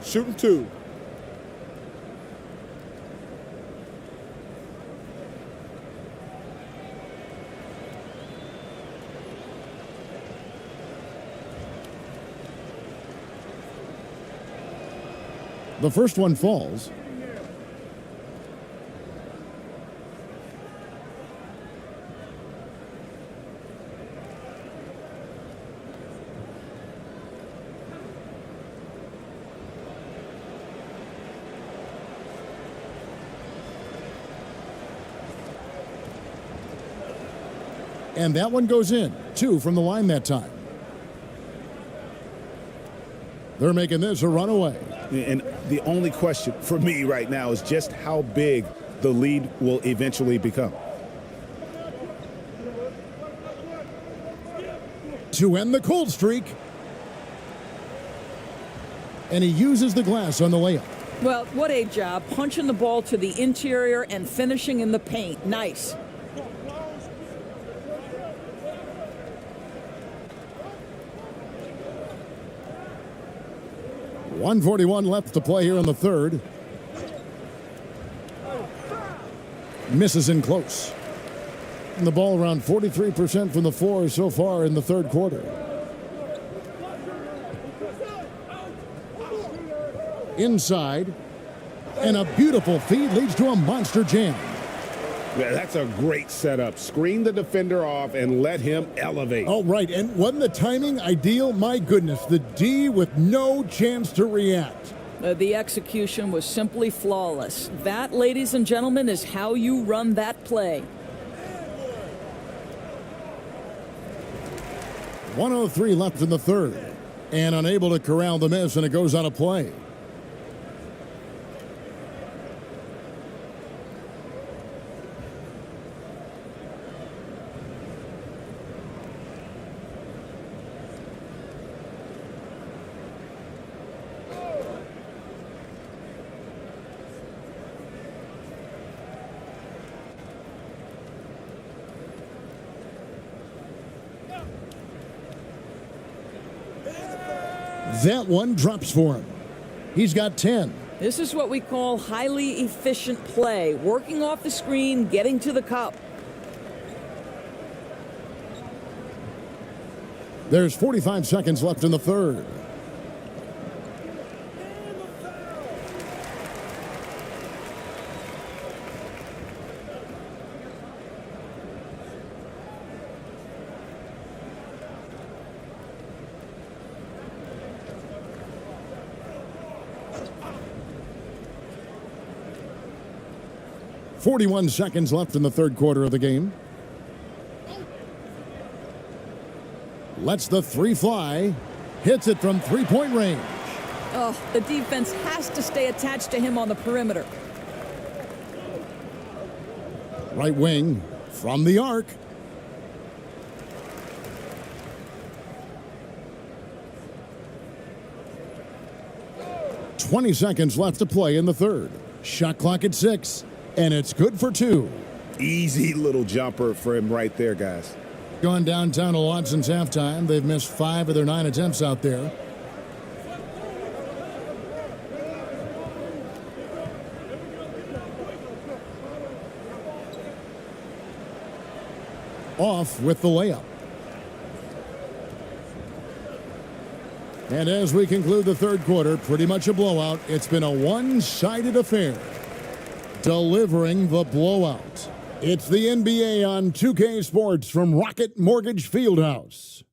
Shooting 2. The first one falls. And that one goes in. 2 from the line that time. They're making this a runaway. And the only question for me right now is just how big the lead will eventually become. To end the cold streak. And he uses the glass on the layup. Well, what a job. Punching the ball to the interior and finishing in the paint. Nice. .141 left to play here in the third. Misses in close. And the ball around 43% from the floor so far in the third quarter. Inside. And a beautiful feed leads to a monster jam. Yeah, that's a great setup. Screen the defender off and let him elevate. Oh, right. And wasn't the timing ideal? My goodness, the D with no chance to react. The execution was simply flawless. That, ladies and gentlemen, is how you run that play. 1:03 left in the third. And unable to corral the miss, and it goes out of play. That one drops for him. He's got 10. This is what we call highly efficient play. Working off the screen, getting to the cup. There's 45 seconds left in the third. .41 seconds left in the third quarter of the game. Lets the three fly. Hits it from three-point range. Oh, the defense has to stay attached to him on the perimeter. Right wing from the arc. .20 seconds left to play in the third. Shot clock at 6. And it's good for 2. Easy little jumper for him right there, guys. Gone downtown a lot since halftime. They've missed 5 of their 9 attempts out there. Off with the layup. And as we conclude the third quarter, pretty much a blowout. It's been a one-sided affair. delivering the blowout. It's the NBA on 2K Sports from Rocket Mortgage Fieldhouse.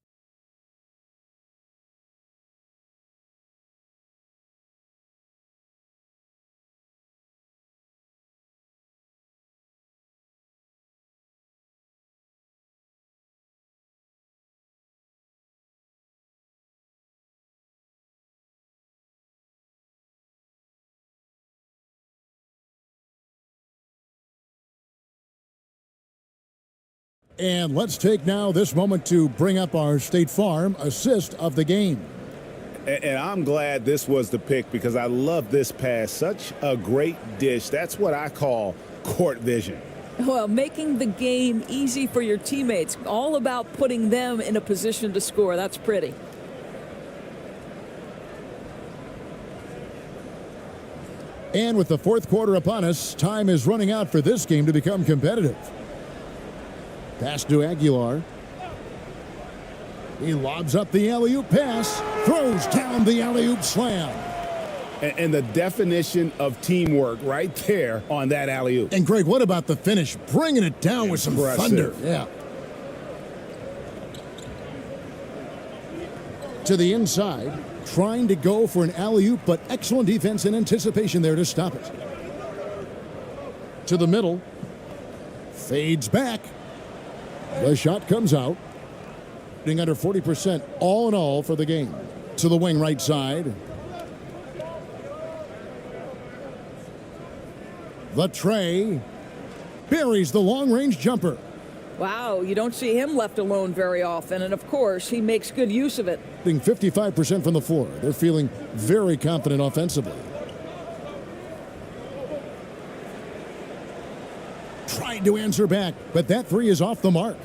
And let's take now this moment to bring up our State Farm assist of the game. And I'm glad this was the pick because I love this pass. Such a great dish. That's what I call court vision. Well, making the game easy for your teammates. All about putting them in a position to score. That's pretty. And with the fourth quarter upon us, time is running out for this game to become competitive. Pass to Aguilar. He lobs up the alley-oop pass, throws down the alley-oop slam. And the definition of teamwork right there on that alley-oop. And Greg, what about the finish? Bringing it down with some thunder. Yeah. To the inside, trying to go for an alley-oop, but excellent defense and anticipation there to stop it. To the middle. Fades back. The shot comes out. Hitting under 40% all in all for the game. To the wing right side. The tray buries the long-range jumper. Wow, you don't see him left alone very often, and of course, he makes good use of it. Hitting 55% from the floor. They're feeling very confident offensively. Tried to answer back, but that three is off the mark.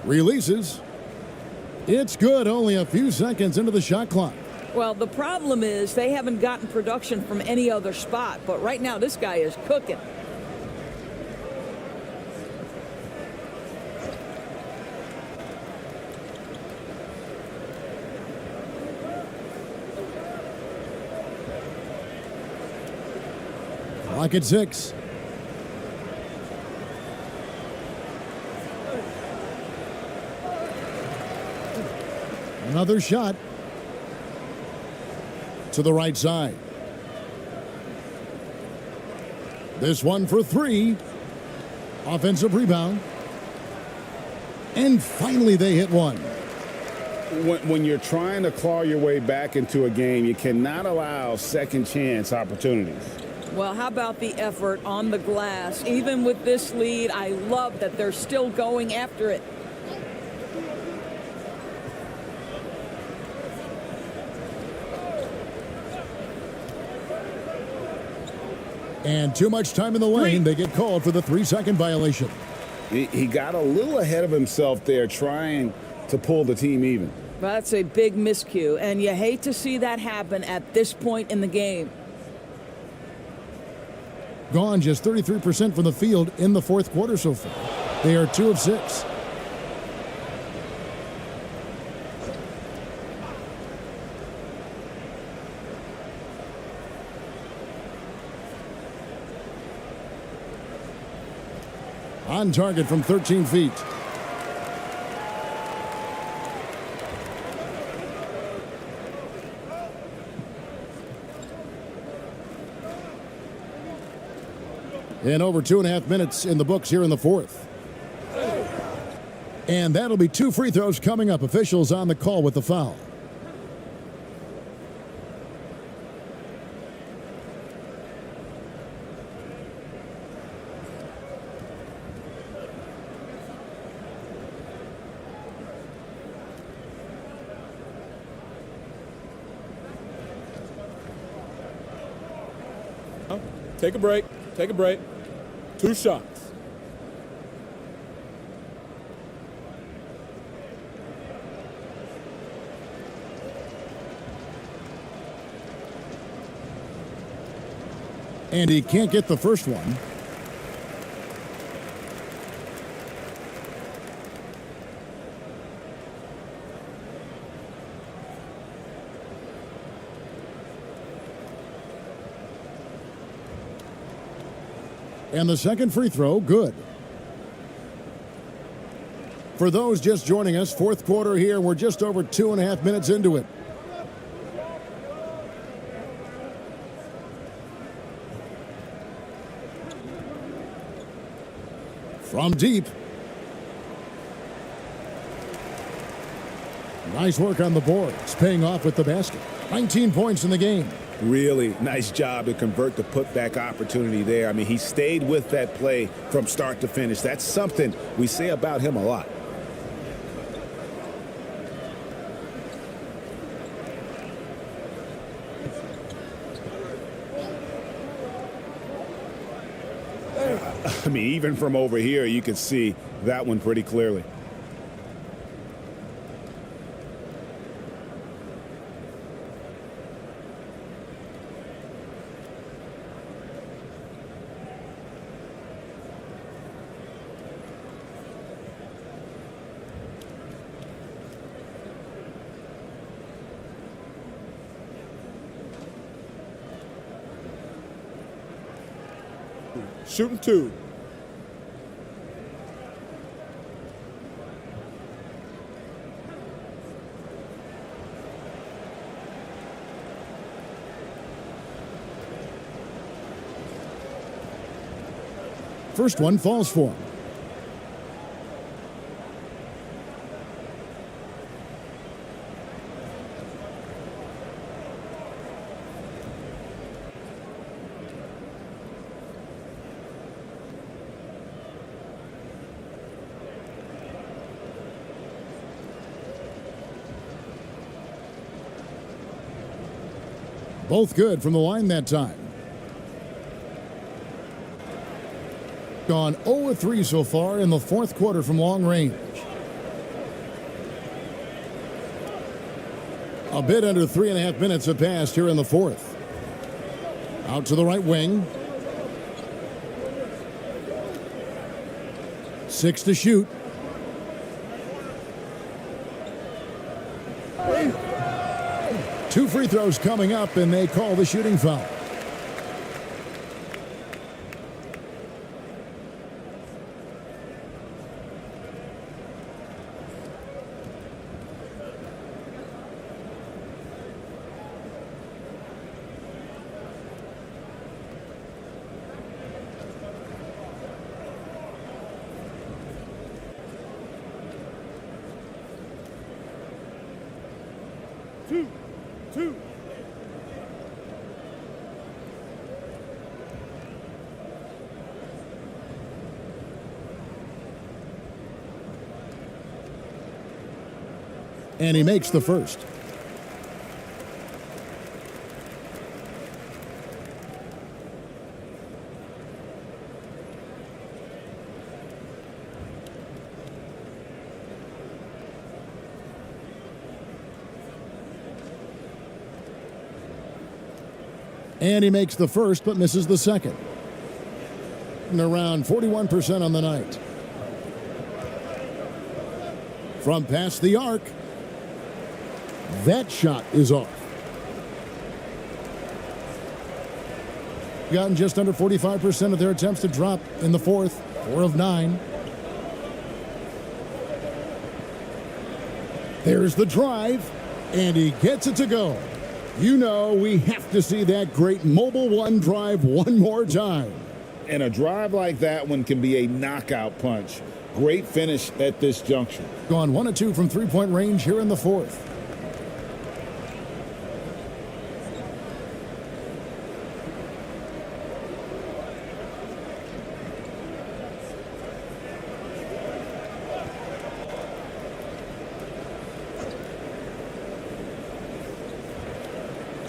Releases. It's good, only a few seconds into the shot clock. Well, the problem is they haven't gotten production from any other spot, but right now this guy is cooking. Clock at 6. Another shot to the right side. This one for 3. Offensive rebound. And finally they hit one. When you're trying to claw your way back into a game, you cannot allow second chance opportunities. Well, how about the effort on the glass? Even with this lead, I love that they're still going after it. And too much time in the lane. They get called for the 3-second violation. He got a little ahead of himself there trying to pull the team even. That's a big miscue, and you hate to see that happen at this point in the game. Gone just 33% from the field in the fourth quarter so far. They are 2 of 6. On target from 13 feet. And over 2.5 minutes in the books here in the fourth. And that'll be 2 free throws coming up. Officials on the call with the foul. Take a break. Take a break. 2 shots. And he can't get the first one. And the second free throw, good. For those just joining us, fourth quarter here. We're just over 2.5 minutes into it. From deep. Nice work on the boards, paying off with the basket. 19 points in the game. Really nice job to convert the putback opportunity there. I mean, he stayed with that play from start to finish. That's something we say about him a lot. I mean, even from over here, you can see that one pretty clearly. Shooting 2. First one falls for him. Both good from the line that time. Gone 0-3 so far in the fourth quarter from long range. A bit under 3.5 minutes have passed here in the fourth. Out to the right wing. 6 to shoot. Two free throws coming up, and they call the shooting foul. Two. And he makes the first. And he makes the first, but misses the second. And around 41% on the night. From past the arc. That shot is off. Gotten just under 45% of their attempts to drop in the fourth. 4 of 9. There's the drive, and he gets it to go. You know, we have to see that great mobile one drive one more time. And a drive like that one can be a knockout punch. Great finish at this juncture. Gone 1 of 2 from three-point range here in the fourth.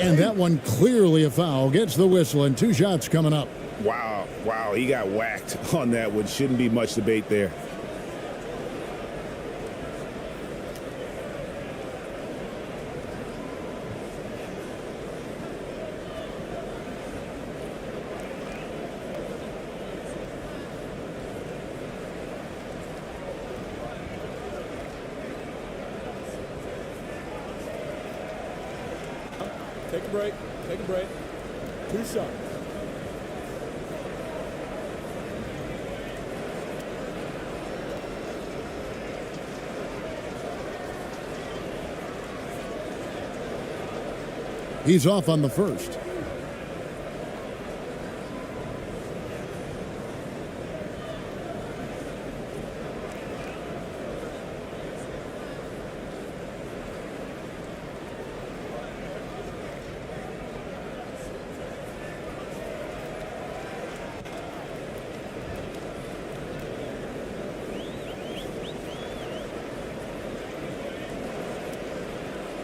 And that one clearly a foul. Gets the whistle, and 2 shots coming up. Wow, he got whacked on that one. Shouldn't be much debate there. Take a break. 2 shots. He's off on the first.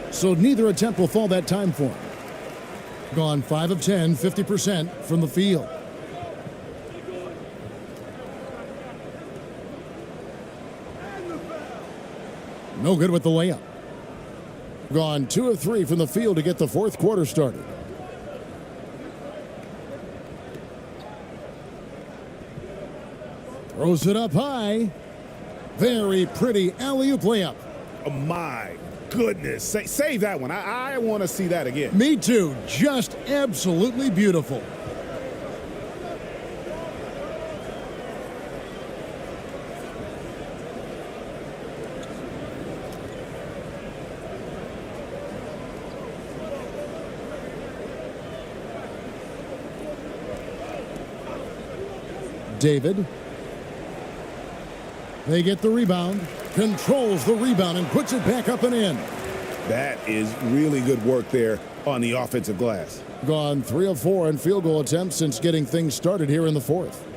So neither attempt will fall that time for him. Gone 5 of 10, 50% from the field. No good with the layup. Gone 2 of 3 from the field to get the fourth quarter started. Throws it up high. Very pretty alley-oop layup. Oh, my goodness. Save that one. I want to see that again. Me too. Just absolutely beautiful. David. They get the rebound, controls the rebound, and puts it back up and in. That is really good work there on the offensive glass. Gone 3 of 4 in field goal attempts since getting things started here in the fourth.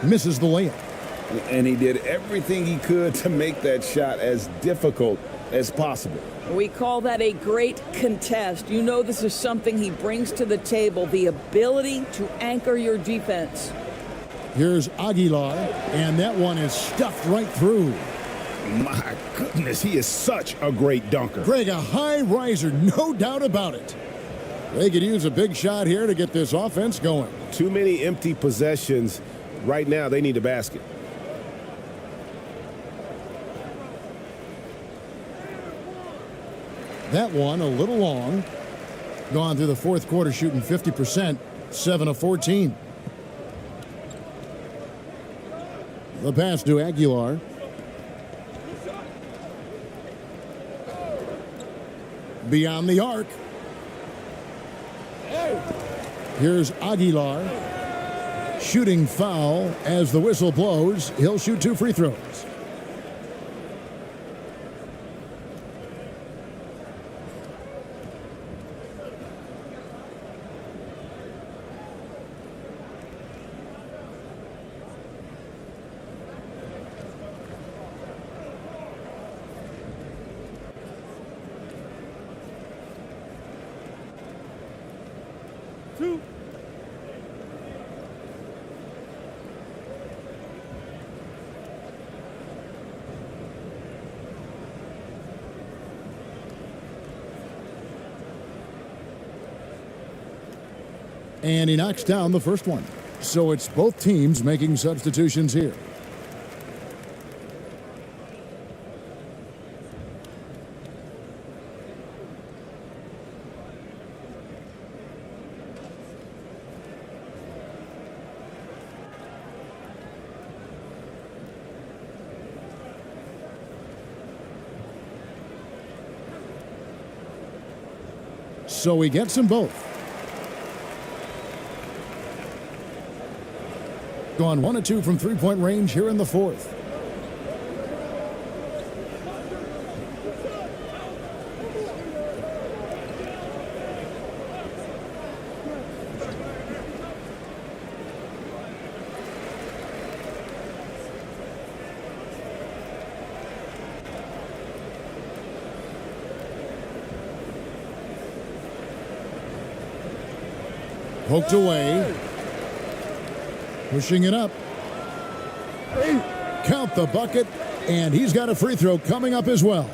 Misses the layup. And he did everything he could to make that shot as difficult as possible. We call that a great contest. You know this is something he brings to the table, the ability to anchor your defense. Here's Aguilar, and that one is stuffed right through. My goodness, he is such a great dunker. Greg, a high riser, no doubt about it. They could use a big shot here to get this offense going. Too many empty possessions. Right now, they need a basket. That one a little long. Gone through the fourth quarter shooting 50%, 7 of 14. The pass to Aguilar. Beyond the arc. Here's Aguilar. Shooting foul as the whistle blows. He'll shoot 2 free throws. And he knocks down the first one. So it's both teams making substitutions here. So he gets them both. Gone 1 of 2 from three-point range here in the fourth. Poked away. Pushing it up. Count the bucket, and he's got a free throw coming up as well.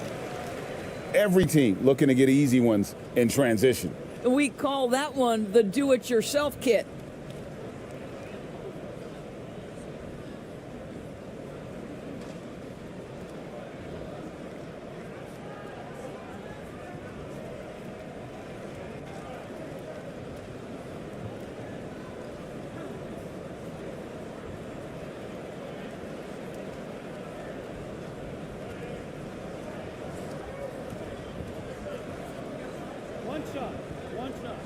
Every team looking to get easy ones in transition. We call that one the do-it-yourself kit. One shot. One shot.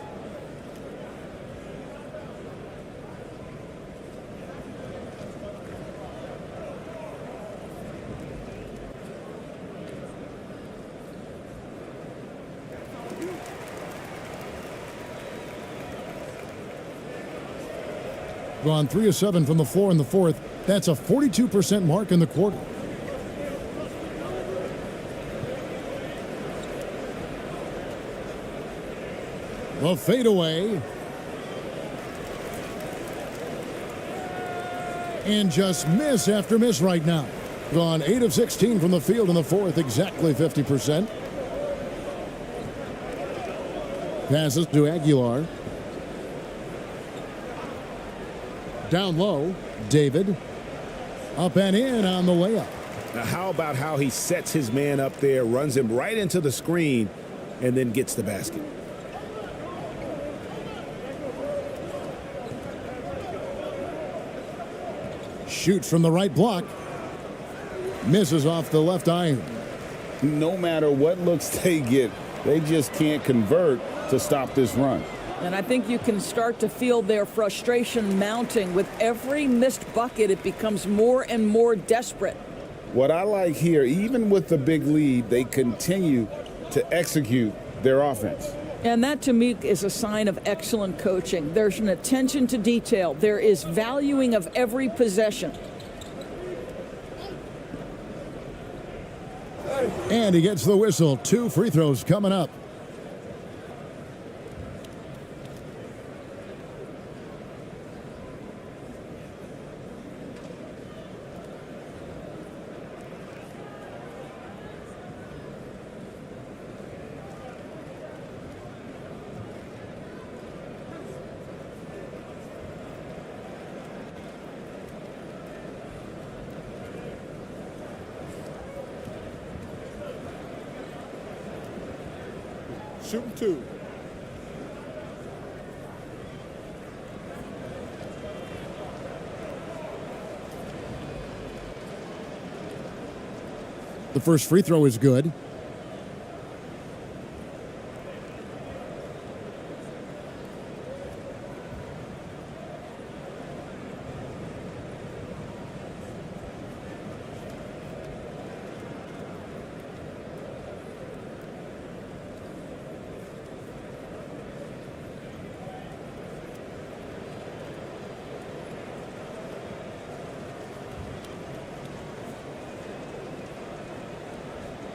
Gone 3 of 7 from the floor in the fourth. That's a 42% mark in the quarter. The fadeaway. And just miss after miss right now. Gone 8 of 16 from the field in the fourth, exactly 50%. Passes to Aguilar. Down low, David. Up and in on the layup. Now, how about how he sets his man up there, runs him right into the screen, and then gets the basket? Shoots from the right block. Misses off the left iron. No matter what looks they get, they just can't convert to stop this run. And I think you can start to feel their frustration mounting. With every missed bucket, it becomes more and more desperate. What I like here, even with the big lead, they continue to execute their offense. And that, to me, is a sign of excellent coaching. There's an attention to detail. There is valuing of every possession. And he gets the whistle. 2 free throws coming up. Shooting 2. The first free throw is good.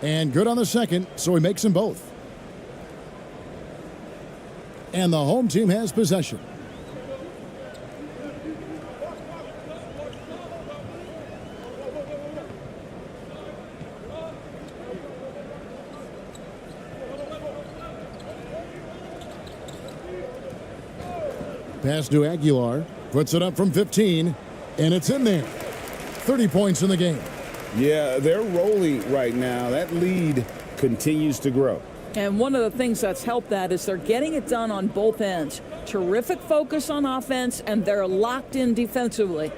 And good on the second, so he makes them both. And the home team has possession. Pass to Aguilar. Puts it up from 15, and it's in there. 30 points in the game. Yeah, they're rolling right now. That lead continues to grow. And one of the things that's helped that is they're getting it done on both ends. Terrific focus on offense, and they're locked in defensively.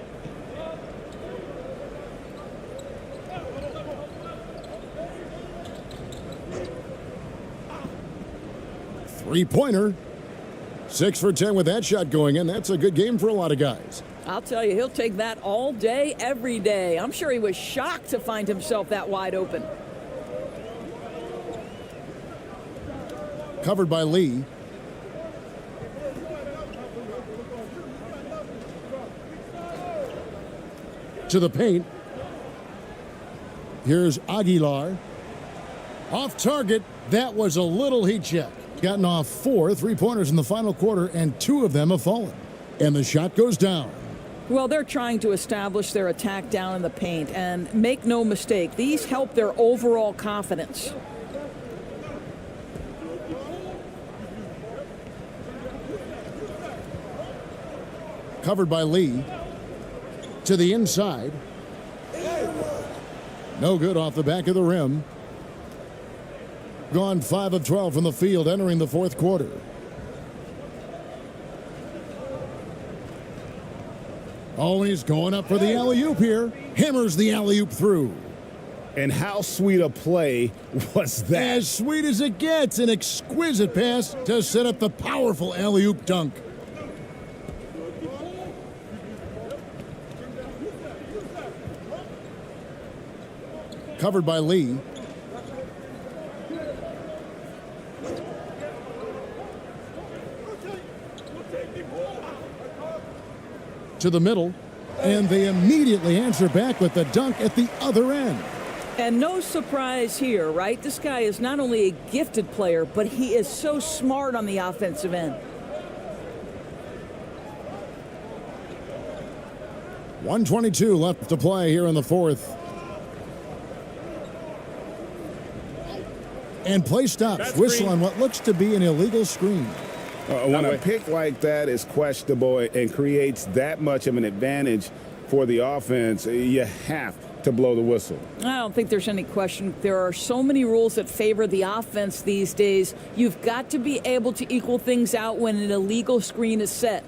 Three-pointer. 6 for 10 with that shot going in. That's a good game for a lot of guys. I'll tell you, he'll take that all day, every day. I'm sure he was shocked to find himself that wide open. Covered by Lee. To the paint. Here's Aguilar. Off target. That was a little heat check. Gotten off 4 3-pointers in the final quarter, and 2 of them have fallen. And the shot goes down. Well, they're trying to establish their attack down in the paint, and make no mistake, these help their overall confidence. Covered by Lee. To the inside. No good off the back of the rim. Gone 5 of 12 from the field entering the fourth quarter. Oh, he's going up for the alley-oop here. Hammers the alley-oop through. And how sweet a play was that? As sweet as it gets, an exquisite pass to set up the powerful alley-oop dunk. Covered by Lee. To the middle, and they immediately answer back with the dunk at the other end. And no surprise here, right? This guy is not only a gifted player, but he is so smart on the offensive end. .122 left to play here in the fourth. And play stops. Whistle on what looks to be an illegal screen. When a pick like that is questionable and creates that much of an advantage for the offense, you have to blow the whistle. I don't think there's any question. There are so many rules that favor the offense these days. You've got to be able to equal things out when an illegal screen is set.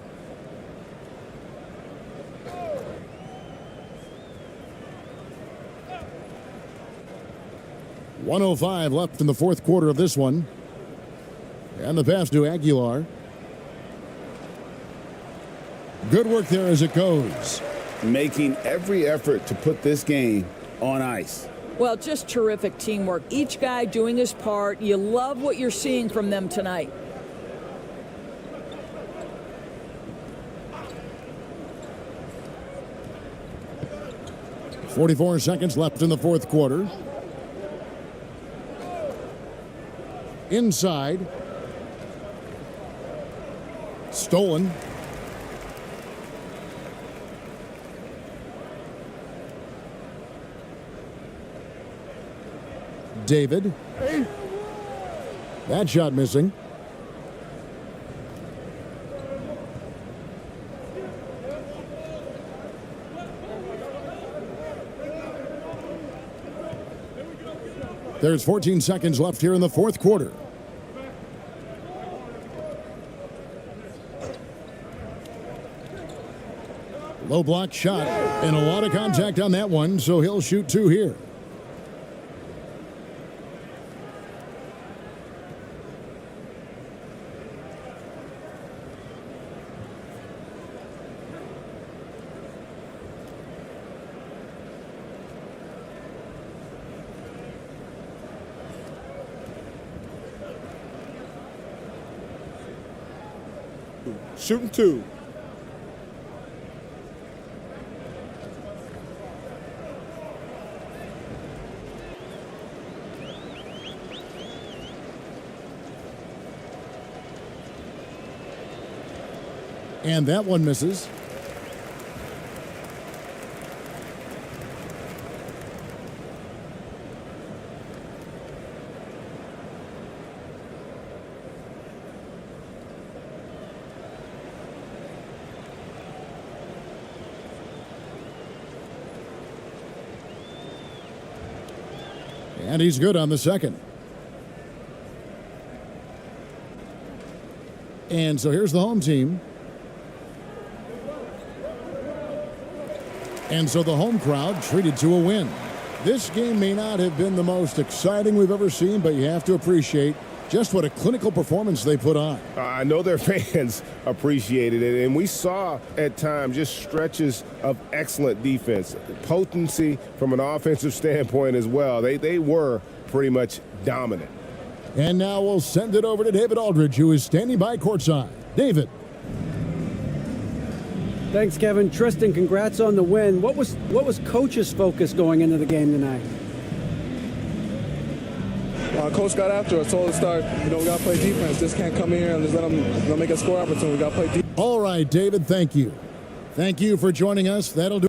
.105 left in the fourth quarter of this one. And the pass to Aguilar. Good work there as it goes. Making every effort to put this game on ice. Well, just terrific teamwork. Each guy doing his part. You love what you're seeing from them tonight. .44 seconds left in the fourth quarter. Inside. Stolen. David. That shot missing. There's 14 seconds left here in the fourth quarter. Low block shot, and a lot of contact on that one, so he'll shoot two here. Shooting two. And that one misses. And he's good on the second. And so here's the home team. And so the home crowd treated to a win. This game may not have been the most exciting we've ever seen, but you have to appreciate just what a clinical performance they put on. I know their fans appreciated it, and we saw at times just stretches of excellent defense, potency from an offensive standpoint as well. They were pretty much dominant. And now we'll send it over to David Aldridge, who is standing by courtside. David. Thanks, Kevin. Tristan, congrats on the win. What was Coach's focus going into the game tonight? Coach got after us, told us to start, we got to play defense. Just can't come here and just let them make a score opportunity. We got to play defense. All right, David, thank you. Thank you for joining us. That'll do.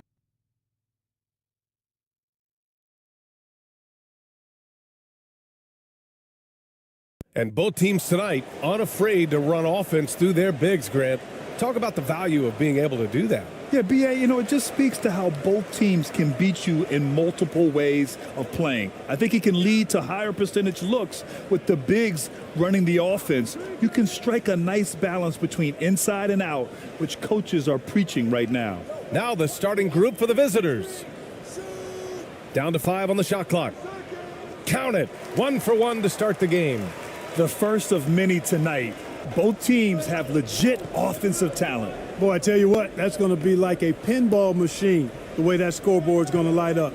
And both teams tonight unafraid to run offense through their bigs, Grant. Talk about the value of being able to do that. Yeah, BA, it just speaks to how both teams can beat you in multiple ways of playing. I think it can lead to higher percentage looks with the bigs running the offense. You can strike a nice balance between inside and out, which coaches are preaching right now. Now the starting group for the visitors. Down to 5 on the shot clock. Count it. 1 for 1 to start the game. The first of many tonight. Both teams have legit offensive talent. Boy, I tell you what, that's going to be like a pinball machine, the way that scoreboard's going to light up.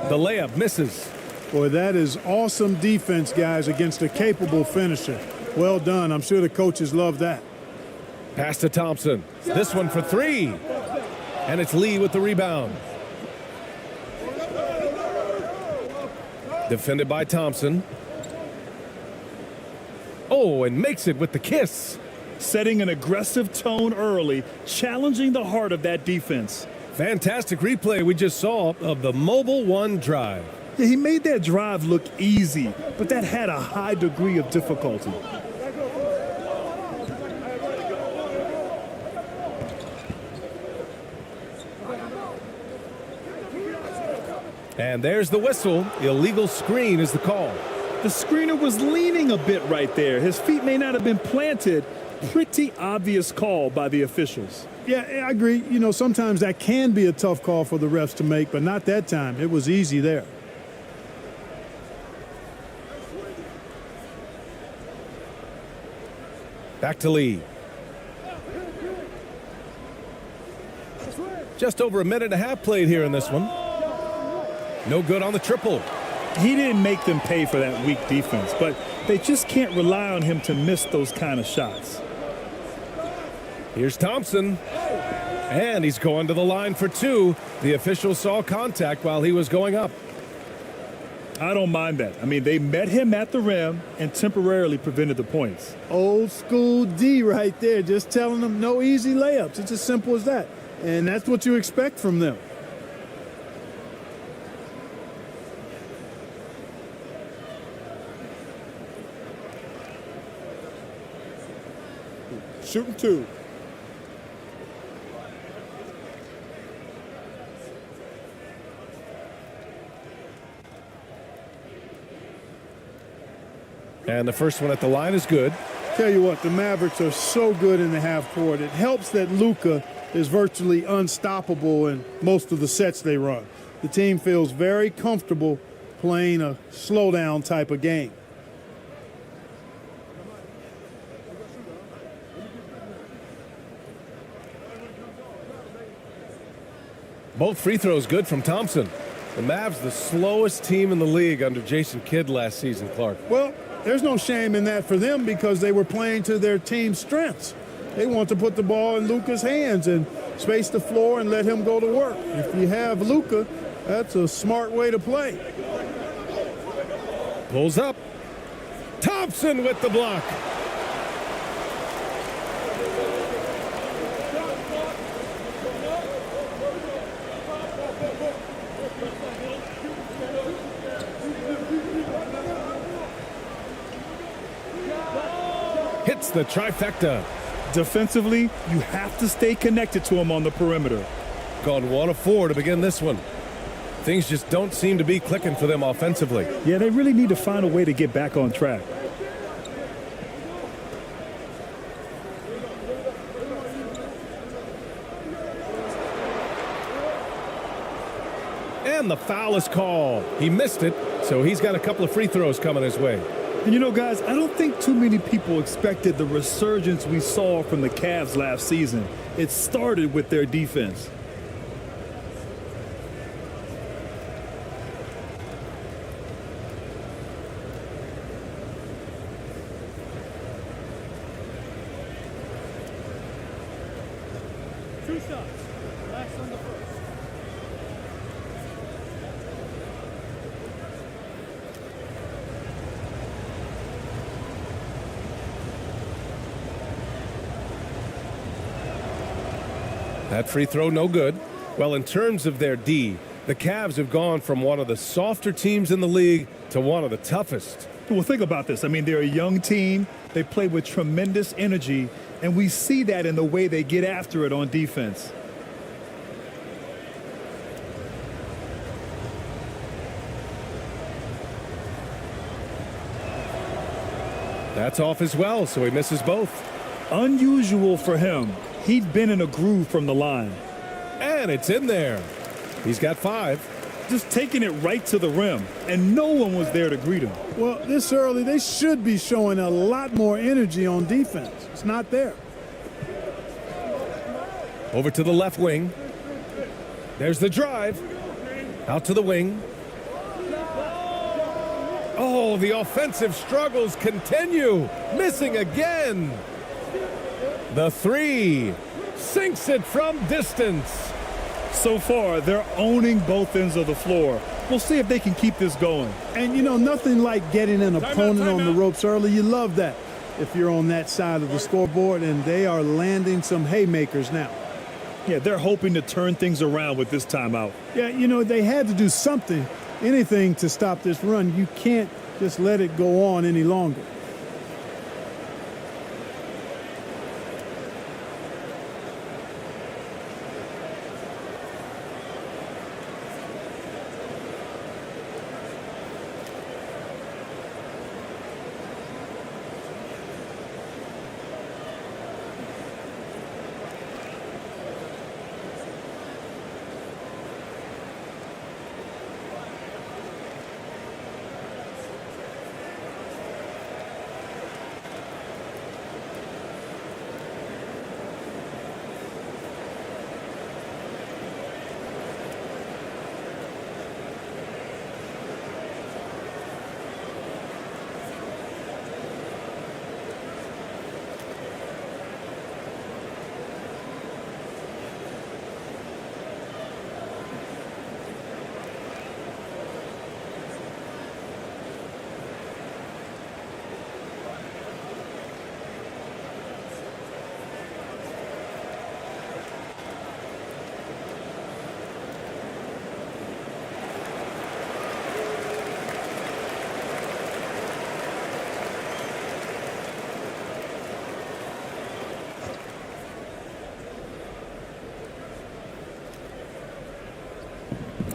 The layup misses. Boy, that is awesome defense, guys, against a capable finisher. Well done. I'm sure the coaches love that. Pass to Thompson. This one for 3. And it's Lee with the rebound. Defended by Thompson. Oh, and makes it with the kiss. Setting an aggressive tone early, challenging the heart of that defense. Fantastic replay we just saw of the Mobile One drive. Yeah, he made that drive look easy, but that had a high degree of difficulty. And there's the whistle. Illegal screen is the call. The screener was leaning a bit right there. His feet may not have been planted. Pretty obvious call by the officials. Yeah, I agree. You know, sometimes that can be a tough call for the refs to make, but not that time. It was easy there. Back to Lee. Just over a minute and a half played here in this one. No good on the triple. He didn't make them pay for that weak defense, but they just can't rely on him to miss those kind of shots. Here's Thompson. And he's going to the line for 2. The official saw contact while he was going up. I don't mind that. I mean, they met him at the rim and temporarily prevented the points. Old school D right there, just telling them no easy layups. It's as simple as that. And that's what you expect from them. Shooting 2. And the first one at the line is good. Tell you what, the Mavericks are so good in the half court. It helps that Luka is virtually unstoppable in most of the sets they run. The team feels very comfortable playing a slowdown type of game. Both free throws good from Thompson. The Mavs the slowest team in the league under Jason Kidd last season, Clark. Well, there's no shame in that for them because they were playing to their team's strengths. They want to put the ball in Luka's hands and space the floor and let him go to work. If you have Luka, that's a smart way to play. Pulls up. Thompson with the block. Hits the trifecta. Defensively, you have to stay connected to him on the perimeter. Gone 1 of 4 to begin this one. Things just don't seem to be clicking for them offensively. Yeah, they really need to find a way to get back on track. And the foul is called. He missed it, so he's got a couple of free throws coming his way. And you know, guys, I don't think too many people expected the resurgence we saw from the Cavs last season. It started with their defense. Two shots. Max on the first. That free throw no good. Well, in terms of their D, the Cavs have gone from one of the softer teams in the league to one of the toughest. Well, think about this. I mean, they're a young team. They play with tremendous energy, and we see that in the way they get after it on defense. That's off as well, so he misses both. Unusual for him. He'd been in a groove from the line. And it's in there. He's got 5. Just taking it right to the rim, and no one was there to greet him. Well, this early, they should be showing a lot more energy on defense. It's not there. Over to the left wing. There's the drive. Out to the wing. Oh, the offensive struggles continue. Missing again. The 3. Sinks it from distance. So far, they're owning both ends of the floor. We'll see if they can keep this going. And, you know, nothing like getting an opponent on the ropes early. You love that if you're on that side of the scoreboard, and they are landing some haymakers now. Yeah, they're hoping to turn things around with this timeout. Yeah, you know, they had to do something, anything to stop this run. You can't just let it go on any longer.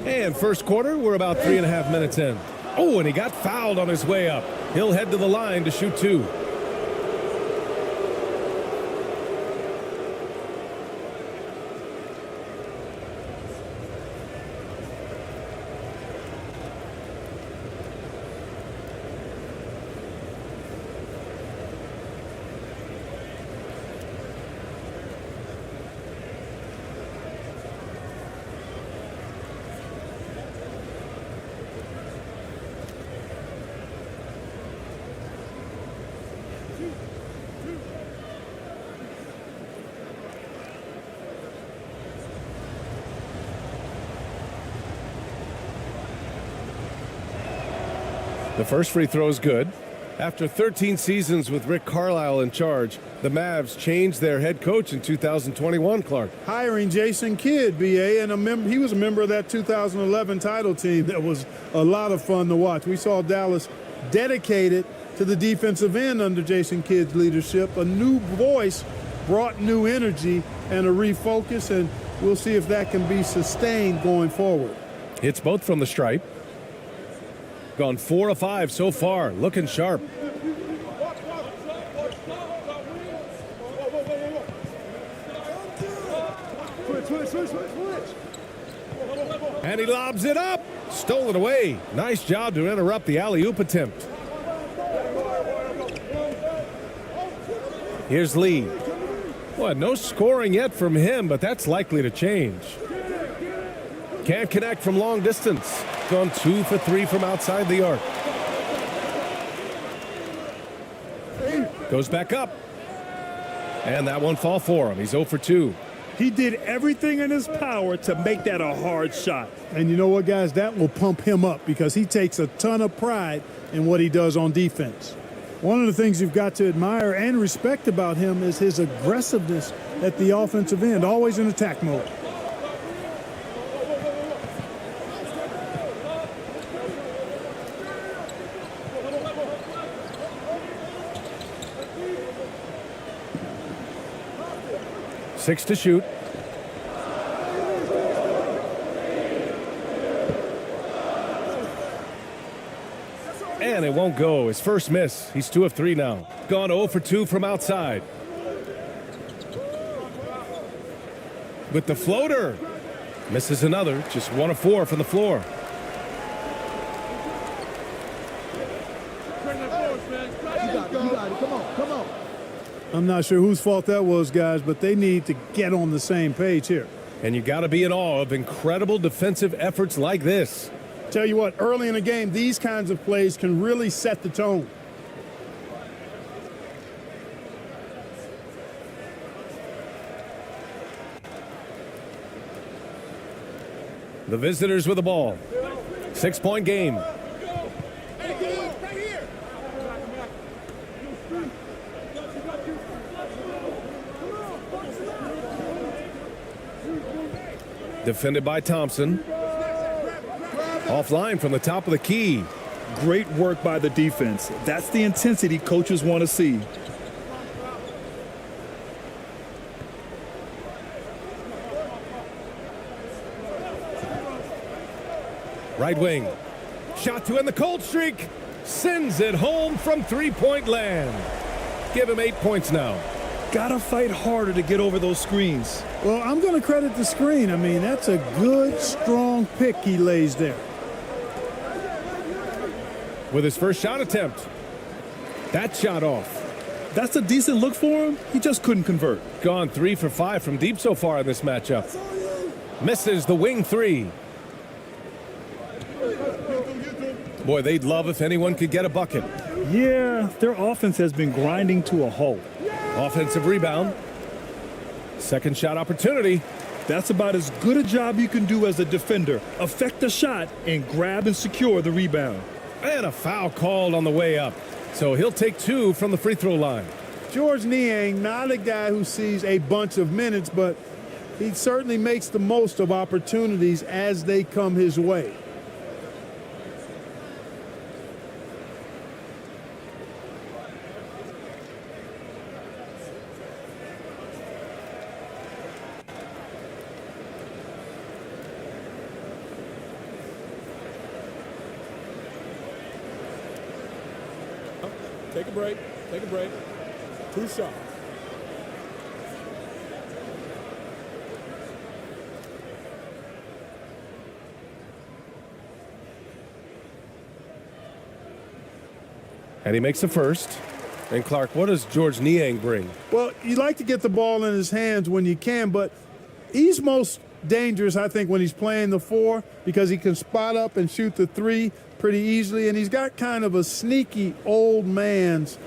And first quarter, we're about 3.5 minutes in. Oh, and he got fouled on his way up. He'll head to the line to shoot 2. The first free throw is good. After 13 seasons with Rick Carlisle in charge, the Mavs changed their head coach in 2021, Clark. Hiring Jason Kidd, BA, and he was a member of that 2011 title team that was a lot of fun to watch. We saw Dallas dedicated to the defensive end under Jason Kidd's leadership. A new voice brought new energy and a refocus, and we'll see if that can be sustained going forward. Hits both from the stripe. Gone 4 of 5 so far, looking sharp. And he lobs it up. Stolen away. Nice job to interrupt the alley-oop attempt. Here's Lee. Well, no scoring yet from him, but that's likely to change. Can't connect from long distance. Gone 2 for 3 from outside the arc. Goes back up. And that one fall for him. He's 0 for 2. He did everything in his power to make that a hard shot. And you know what, guys? That will pump him up because he takes a ton of pride in what he does on defense. One of the things you've got to admire and respect about him is his aggressiveness at the offensive end, always in attack mode. Six to shoot. And it won't go. His first miss. He's 2 of 3 now. Gone 0 for 2 from outside. With the floater. Misses another. Just 1 of 4 from the floor. I'm not sure whose fault that was, guys, but they need to get on the same page here. And you got to be in awe of incredible defensive efforts like this. Tell you what, early in the game, these kinds of plays can really set the tone. The visitors with the ball. 6-point game. Defended by Thompson. Offline from the top of the key. Great work by the defense. That's the intensity coaches want to see. Right wing. Shot to end the cold streak. Sends it home from three-point land. Give him 8 points now. Gotta fight harder to get over those screens. Well, I'm going to credit the screen. I mean, that's a good, strong pick he lays there. With his first shot attempt. That shot off. That's a decent look for him. He just couldn't convert. Gone 3 for 5 from deep so far in this matchup. Misses the wing 3. Boy, they'd love if anyone could get a bucket. Yeah, their offense has been grinding to a halt. Offensive rebound. Second shot opportunity. That's about as good a job you can do as a defender. Affect the shot and grab and secure the rebound. And a foul called on the way up. So he'll take 2 from the free throw line. George Niang, not a guy who sees a bunch of minutes, but he certainly makes the most of opportunities as they come his way. Take a break. Take a break. 2 shots. And he makes the first. And Clark, what does George Niang bring? Well, you like to get the ball in his hands when you can, but he's most dangerous, I think, when he's playing the 4 because he can spot up and shoot the 3 pretty easily, and he's got kind of a sneaky old man's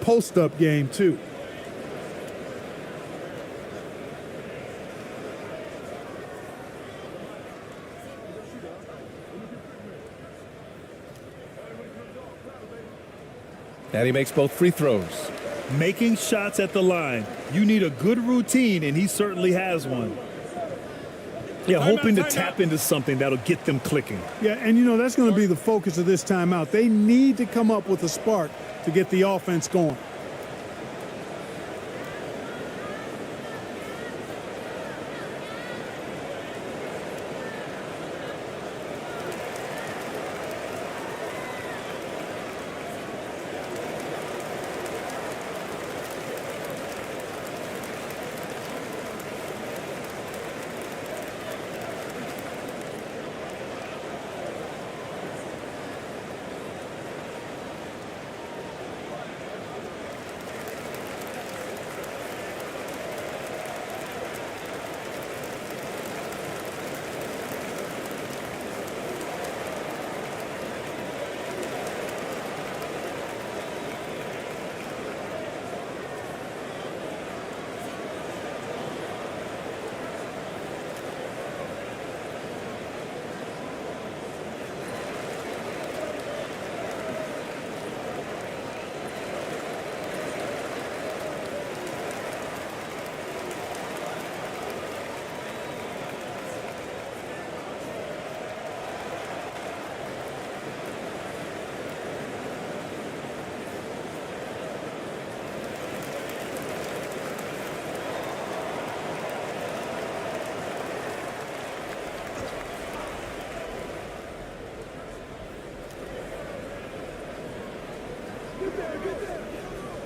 post-up game, too. And he makes both free throws. Making shots at the line. You need a good routine, and he certainly has one. Yeah, hoping to tap into something that'll get them clicking. Yeah, and you know, that's going to be the focus of this timeout. They need to come up with a spark to get the offense going.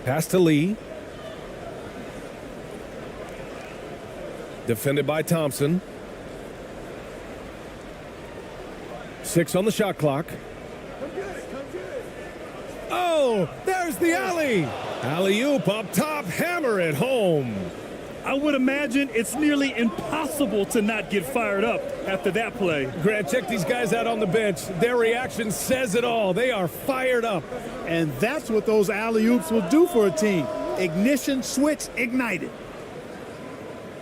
Pass to Lee. Defended by Thompson. 6 on the shot clock. Oh, there's the alley. Alley-oop up top, hammer it home. I would imagine it's nearly impossible to not get fired up after that play. Grant, check these guys out on the bench. Their reaction says it all. They are fired up. And that's what those alley-oops will do for a team. Ignition switch ignited.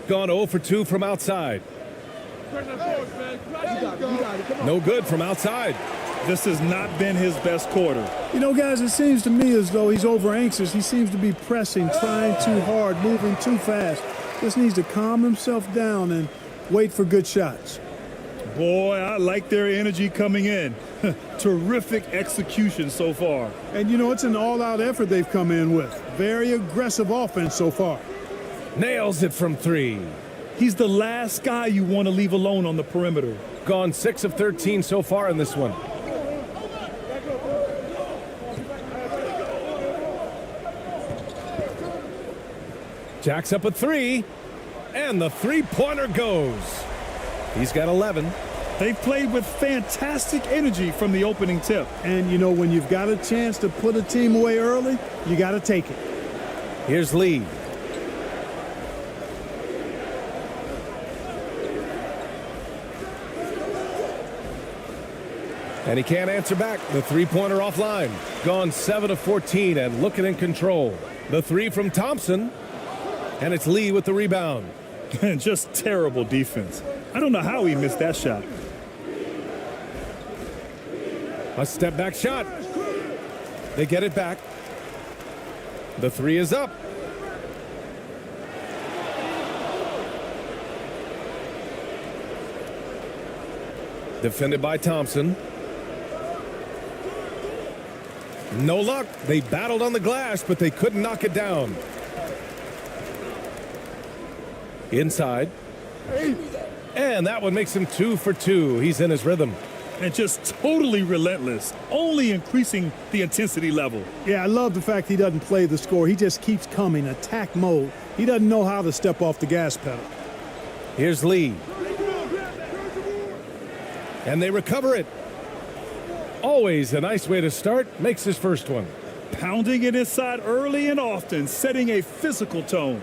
Gone 0 for 2 from outside. No good from outside. This has not been his best quarter. You know, guys, it seems to me as though he's over anxious. He seems to be pressing, trying too hard, moving too fast. Just needs to calm himself down and wait for good shots. Boy, I like their energy coming in. Terrific execution so far. And, you know, it's an all-out effort they've come in with. Very aggressive offense so far. Nails it from 3. He's the last guy you want to leave alone on the perimeter. Gone 6 of 13 so far in this one. Jacks up a 3, and the three-pointer goes. He's got 11. They've played with fantastic energy from the opening tip. And, you know, when you've got a chance to put a team away early, you got to take it. Here's Lee. And he can't answer back. The three-pointer offline. Gone 7 of 14 and looking in control. The 3 from Thompson. And it's Lee with the rebound. And just terrible defense. I don't know how he missed that shot. A step-back shot. They get it back. The 3 is up. Defended by Thompson. No luck. They battled on the glass, but they couldn't knock it down. Inside. And that one makes him 2 for 2. He's in his rhythm. And just totally relentless, only increasing the intensity level. Yeah, I love the fact he doesn't play the score. He just keeps coming, attack mode. He doesn't know how to step off the gas pedal. Here's Lee. And they recover it. Always a nice way to start. Makes his first one. Pounding it inside early and often, setting a physical tone.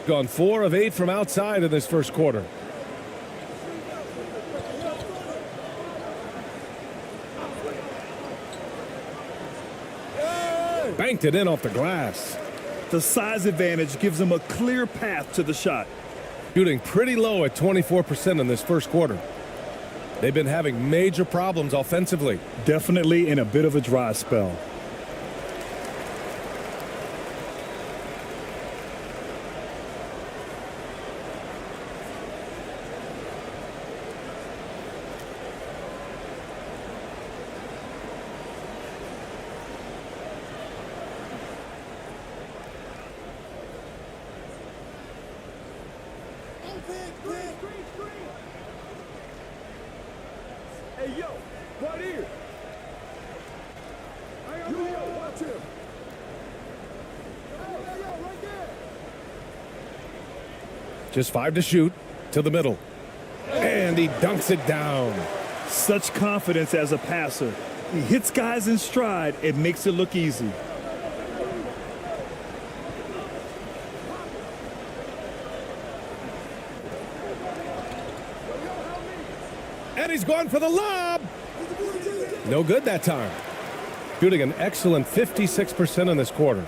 Gone 4 of 8 from outside in this first quarter. Banked it in off the glass. The size advantage gives him a clear path to the shot. Shooting pretty low at 24% in this first quarter. They've been having major problems offensively. Definitely in a bit of a dry spell. Hey, yo, right here. Yo, watch him. Yo, right there. Just 5 to shoot to the middle. And he dunks it down. Such confidence as a passer. He hits guys in stride. It makes it look easy. And he's going for the lob. No good that time. Shooting an excellent 56% in this quarter.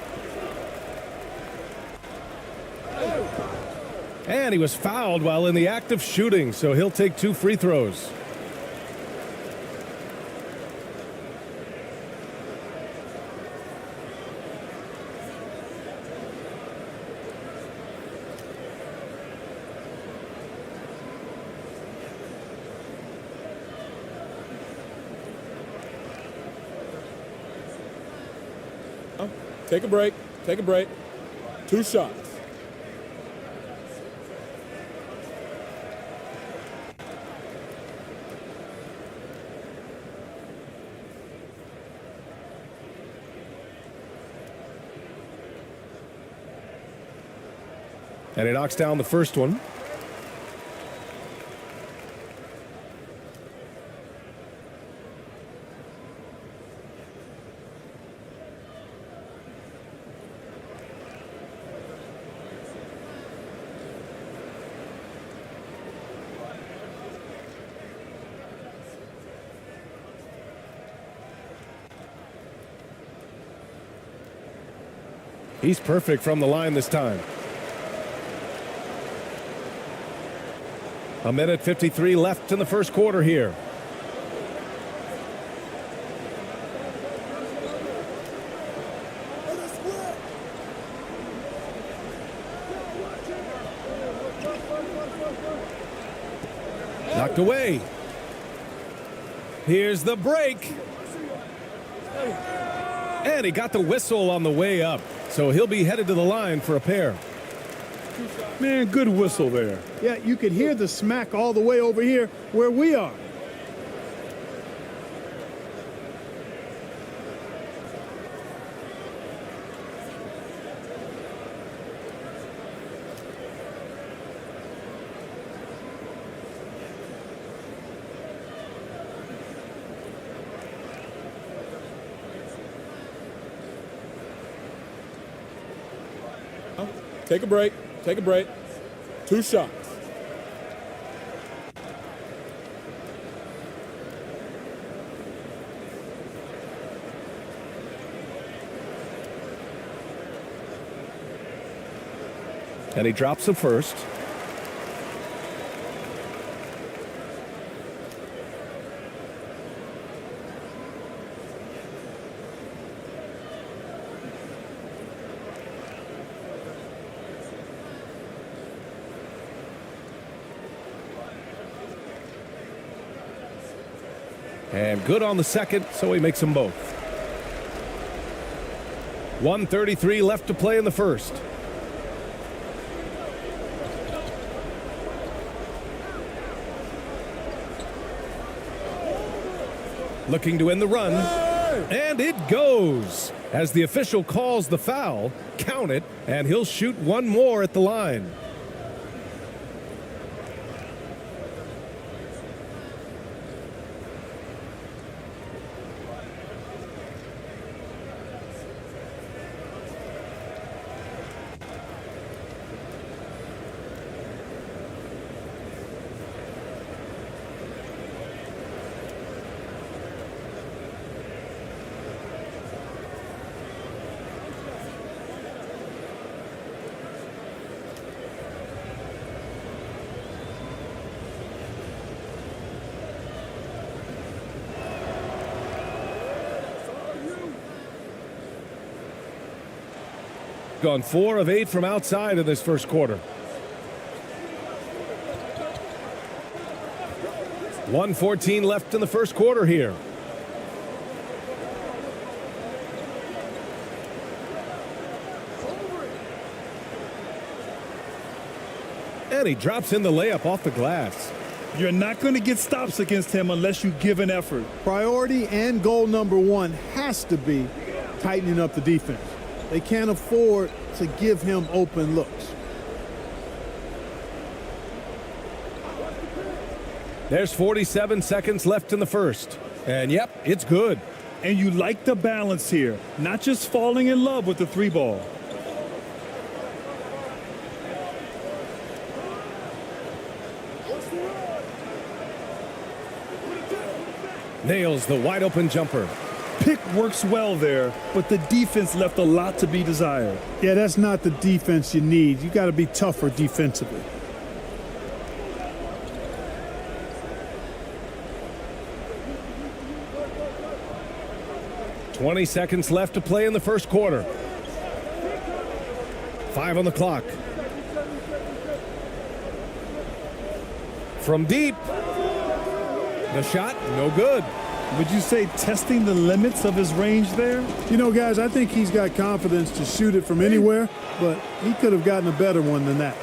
And he was fouled while in the act of shooting, so he'll take 2 free throws. Take a break. Take a break. 2 shots. And he knocks down the first one. He's perfect from the line this time. A minute 53 left in the first quarter here. Knocked away. Here's the break. And he got the whistle on the way up. So he'll be headed to the line for a pair. Man, good whistle there. Yeah, you could hear the smack all the way over here where we are. Take a break. Take a break. 2 shots. And he drops the first. And good on the second, so he makes them both. 1:33 left to play in the first. Looking to end the run. And it goes. As the official calls the foul, count it, and he'll shoot one more at the line. Gone 4 of 8 from outside in this first quarter. 1:14 left in the first quarter here. And he drops in the layup off the glass. You're not going to get stops against him unless you give an effort. Priority and goal number one has to be tightening up the defense. They can't afford to give him open looks. There's 47 seconds left in the first. And yep, it's good. And you like the balance here, not just falling in love with the 3 ball. Nails the wide open jumper. Pick works well there, but the defense left a lot to be desired. Yeah, that's not the defense you need. You got to be tougher defensively. "20 seconds left to play in the first quarter. 5 on the clock. From deep. The shot, no good. Would you say testing the limits of his range there? You know, guys, I think he's got confidence to shoot it from anywhere, but he could have gotten a better one than that.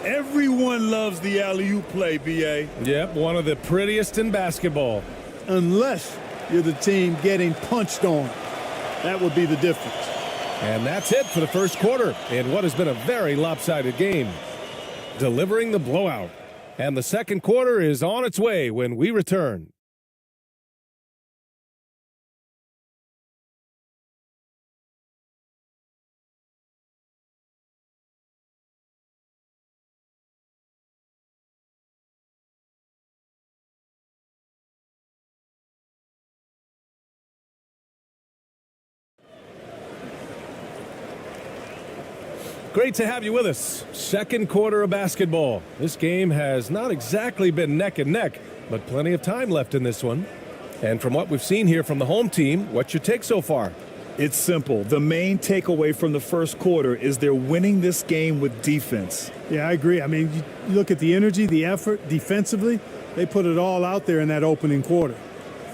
Everyone loves the alley-oop play, BA. Yep, one of the prettiest in basketball. Unless you're the team getting punched on. That would be the difference. And that's it for the first quarter in what has been a very lopsided game. delivering the blowout. And the second quarter is on its way when we return. Great to have you with us. Second quarter of basketball. This game has not exactly been neck and neck, but plenty of time left in this one. And from what we've seen here from the home team, what's your take so far? It's simple. The main takeaway from the first quarter is they're winning this game with defense. Yeah, I agree. I mean, you look at the energy, the effort, defensively, they put it all out there in that opening quarter.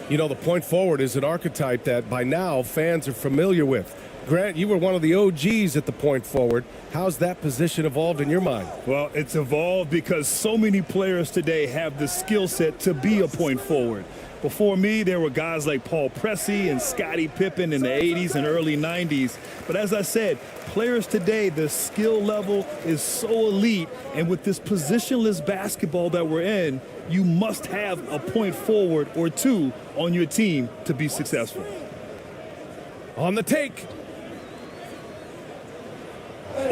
You know, the point forward is an archetype that by now fans are familiar with. Grant, you were one of the OGs at the point forward. How's that position evolved in your mind? Well, it's evolved because so many players today have the skill set to be a point forward. Before me, there were guys like Paul Pressey and Scottie Pippen in the 80s and early 90s. But as I said, players today, the skill level is so elite. And with this positionless basketball that we're in, you must have a point forward or two on your team to be successful. On the take.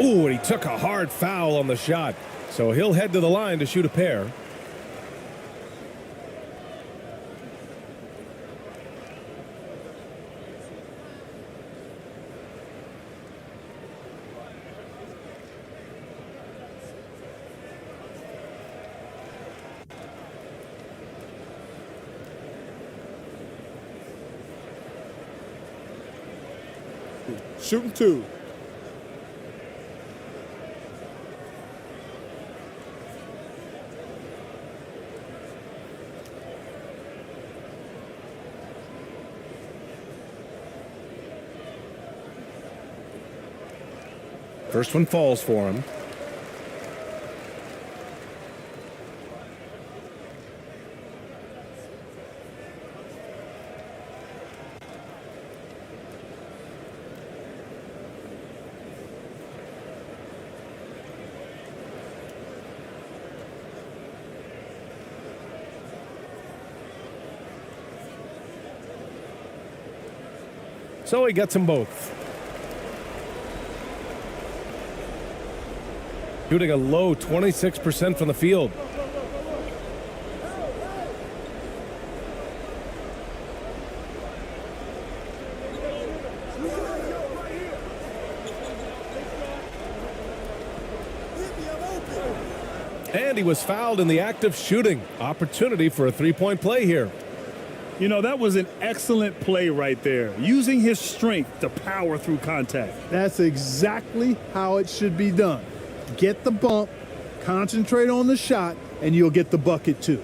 Ooh, and he took a hard foul on the shot. So he'll head to the line to shoot a pair. Shooting two. First one falls for him. So he gets them both. Shooting a low 26% from the field. And he was fouled in the act of shooting. Opportunity for a three-point play here. You know, that was an excellent play right there, using his strength to power through contact. That's exactly how it should be done. Get the bump, concentrate on the shot, and you'll get the bucket too.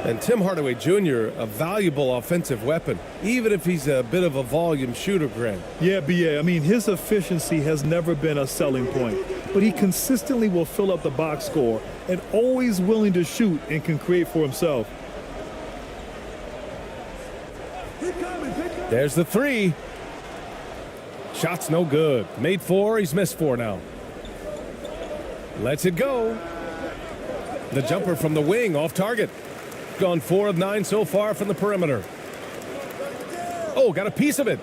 And Tim Hardaway Jr., a valuable offensive weapon, even if he's a bit of a volume shooter, Grant. Yeah, BA. I mean, his efficiency has never been a selling point, but he consistently will fill up the box score and always willing to shoot and can create for himself. There's the three. Shot's no good. Made four, he's missed four now. Lets it go. The jumper from the wing off target. Gone 4 of 9 so far from the perimeter. Oh, got a piece of it.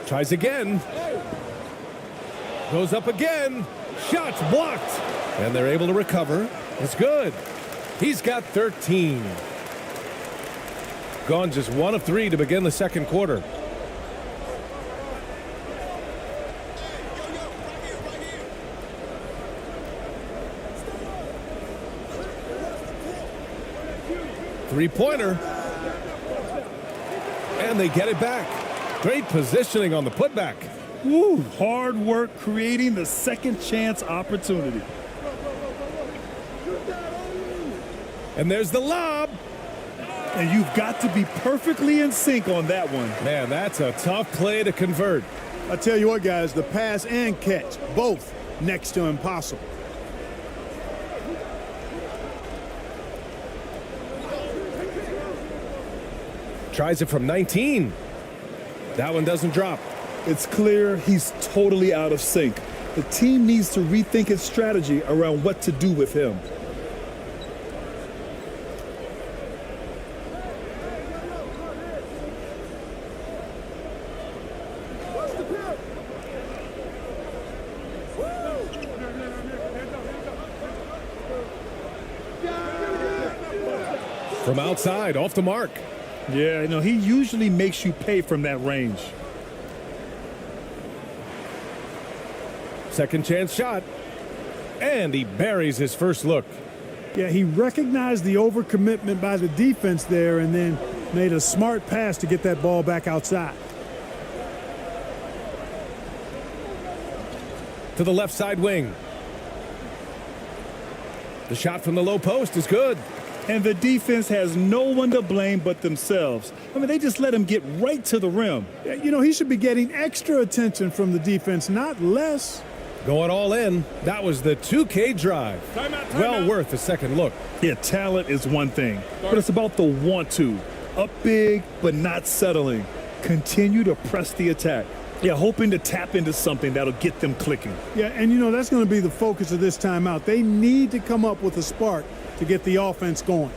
Tries again. Goes up again. Shot's blocked. And they're able to recover. It's good. He's got 13. Gone just 1 of 3 to begin the second quarter. Three-pointer. And they get it back. Great positioning on the putback. Woo, hard work creating the second chance opportunity. And there's the lob. And you've got to be perfectly in sync on that one. Man, that's a tough play to convert. I tell you what, guys, the pass and catch, both next to impossible. Tries it from 19. That one doesn't drop. It's clear he's totally out of sync. The team needs to rethink its strategy around what to do with him. From outside, off the mark. Yeah, he usually makes you pay from that range. Second chance shot. And he buries his first look. Yeah, he recognized the overcommitment by the defense there and then made a smart pass to get that ball back outside. To the left side wing. The shot from the low post is good. And the defense has no one to blame but themselves. I mean, they just let him get right to the rim. He should be getting extra attention from the defense, not less. Going all in. That was the 2K drive. Well worth a second look. Yeah, talent is one thing, but it's about the want to. Up big, but not settling. Continue to press the attack. Yeah, hoping to tap into something that'll get them clicking. Yeah, and that's going to be the focus of this timeout. They need to come up with a spark to get the offense going.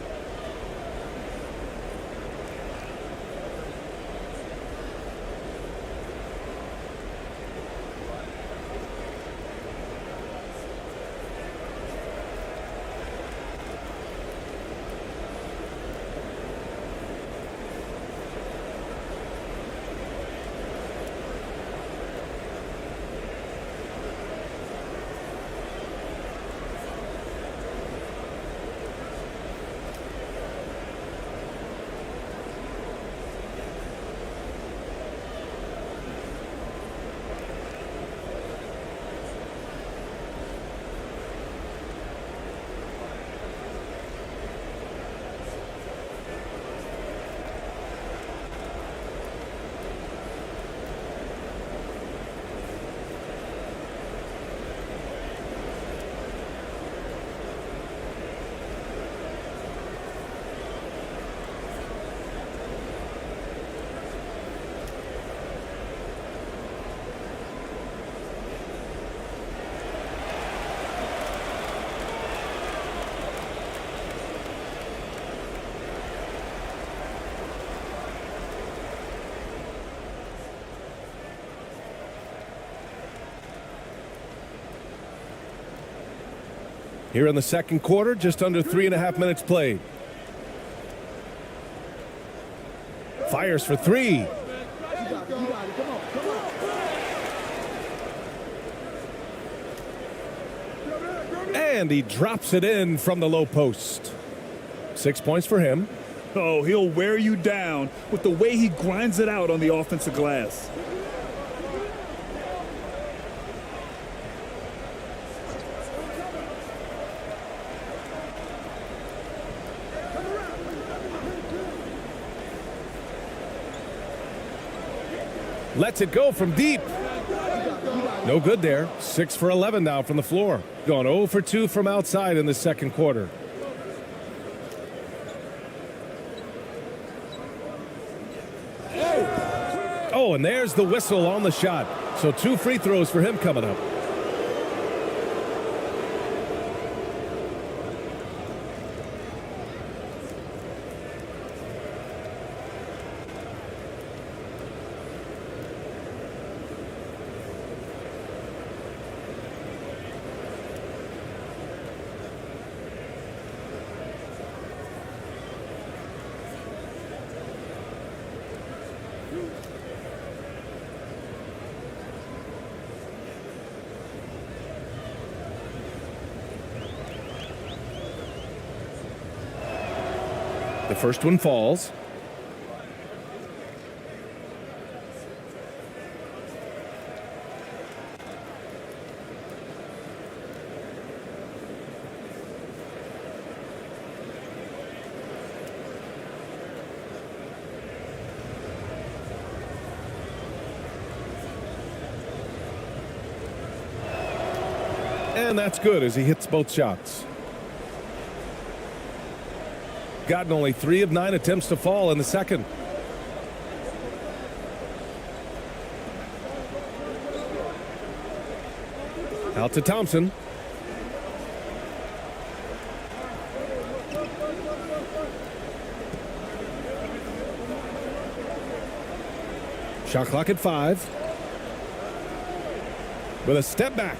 Here in the second quarter, just under 3.5 minutes played. Fires for three. And he drops it in from the low post. 6 points for him. Oh, he'll wear you down with the way he grinds it out on the offensive glass. Lets it go from deep. No good there. 6 for 11 now from the floor. Gone 0 for 2 from outside in the second quarter. Oh, and there's the whistle on the shot. So 2 free throws for him coming up. The first one falls. And that's good as he hits both shots. Gotten only 3 of 9 attempts to fall in the second. Out to Thompson. Shot clock at 5. With a step back.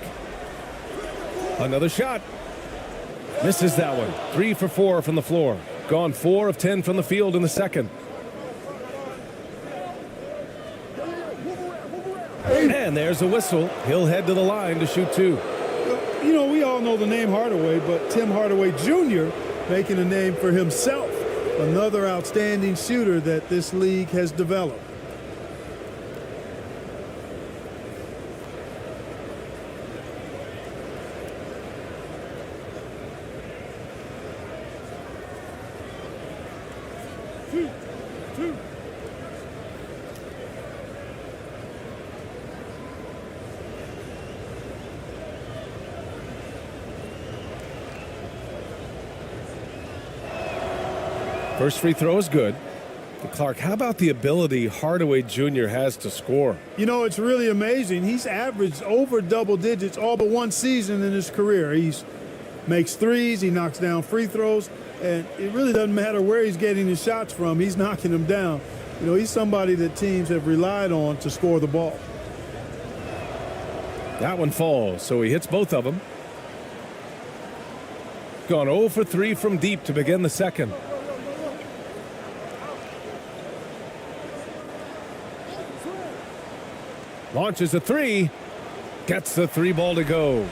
Another shot. Misses that one. 3 for 4 from the floor. Gone 4 of 10 from the field in the second. And there's a whistle. He'll head to the line to shoot 2. You know, we all know the name Hardaway, but Tim Hardaway Jr. making a name for himself. Another outstanding shooter that this league has developed. First free throw is good. Clark, how about the ability Hardaway Jr. has to score? You know, it's really amazing. He's averaged over double digits all but one season in his career. He makes threes, he knocks down free throws, and it really doesn't matter where he's getting his shots from. He's knocking them down. You know, he's somebody that teams have relied on to score the ball. That one falls, so he hits both of them. Gone 0 for 3 from deep to begin the second. Launches a 3. Gets the 3 ball to go.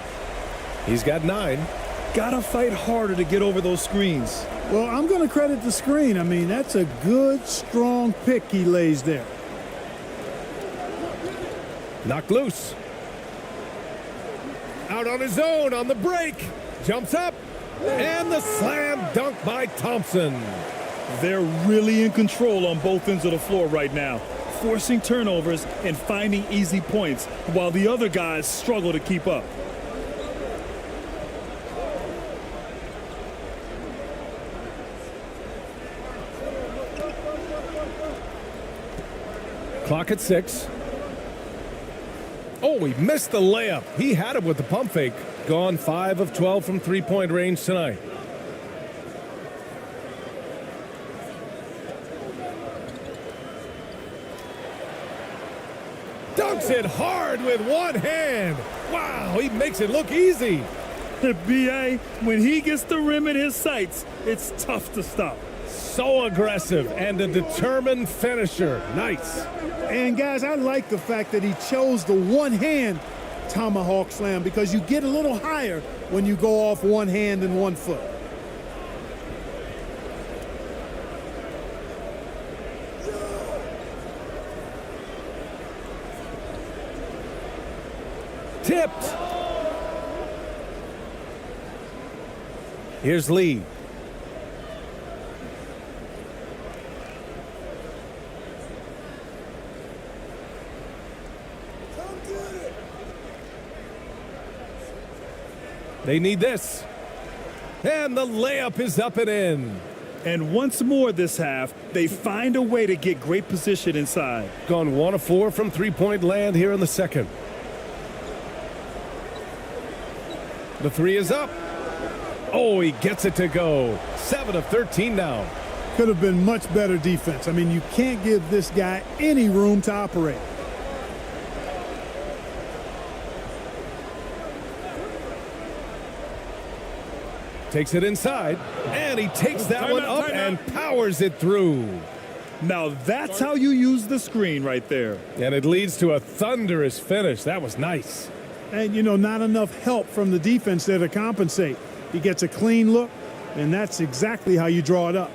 He's got 9. Gotta fight harder to get over those screens. Well, I'm going to credit the screen. I mean, that's a good, strong pick he lays there. Knocked loose. Out on his own on the break. Jumps up. And the slam dunk by Thompson. They're really in control on both ends of the floor right now, forcing turnovers and finding easy points while the other guys struggle to keep up. Clock at 6. Oh, he missed the layup. He had it with the pump fake. Gone 5 of 12 from three-point range tonight. Dunks it hard with one hand. Wow, he makes it look easy. BA, when he gets the rim in his sights, it's tough to stop. So aggressive and a determined finisher. Nice. And guys, I like the fact that he chose the one-hand tomahawk slam because you get a little higher when you go off one hand and 1 foot. Tipped. Here's Lee. They need this. And the layup is up and in. And once more this half, they find a way to get great position inside. Gone 1 of 4 from three-point land here in the second. The 3 is up. Oh, he gets it to go. 7 of 13 now. Could have been much better defense. I mean, you can't give this guy any room to operate. Takes it inside, and he takes that one up and powers it through. Now that's how you use the screen right there. And it leads to a thunderous finish. That was nice. And, you know, not enough help from the defense there to compensate. He gets a clean look, and that's exactly how you draw it up.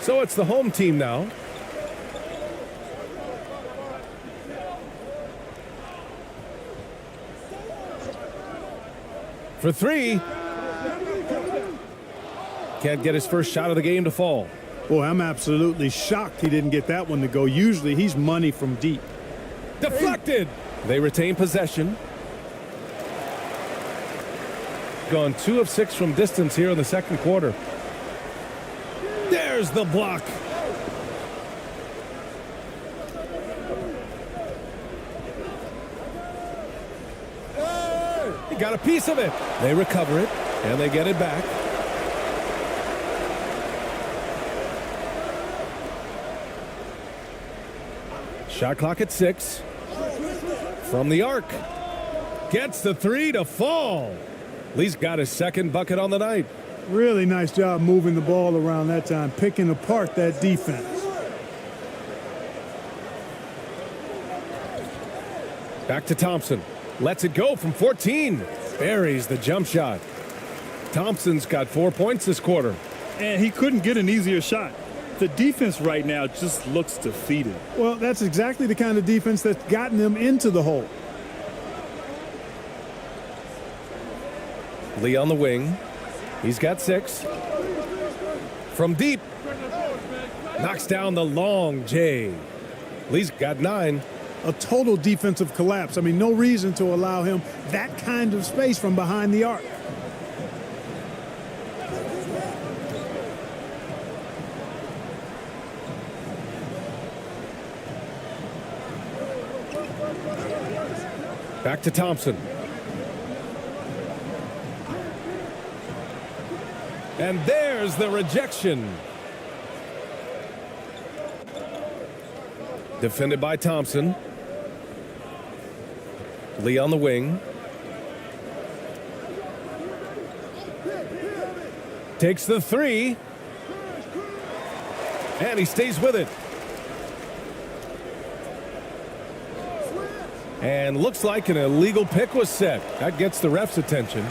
So it's the home team now. For three. Can't get his first shot of the game to fall. Boy, I'm absolutely shocked he didn't get that one to go. Usually he's money from deep. Deflected. They retain possession. Gone 2 of 6 from distance here in the second quarter. There's the block. He got a piece of it. They recover it, and they get it back. Shot clock at 6. From the arc. Gets the 3 to fall. Lee's got his second bucket on the night. Really nice job moving the ball around that time, picking apart that defense. Back to Thompson. Lets it go from 14. Buries the jump shot. Thompson's got 4 points this quarter. And he couldn't get an easier shot. The defense right now just looks defeated. Well, that's exactly the kind of defense that's gotten them into the hole. Lee on the wing. He's got 6. From deep. Knocks down the long J. Lee's got 9. A total defensive collapse. I mean, no reason to allow him that kind of space from behind the arc. Back to Thompson. And there's the rejection. Defended by Thompson. Lee on the wing. Takes the 3. And he stays with it. And looks like an illegal pick was set. That gets the ref's attention.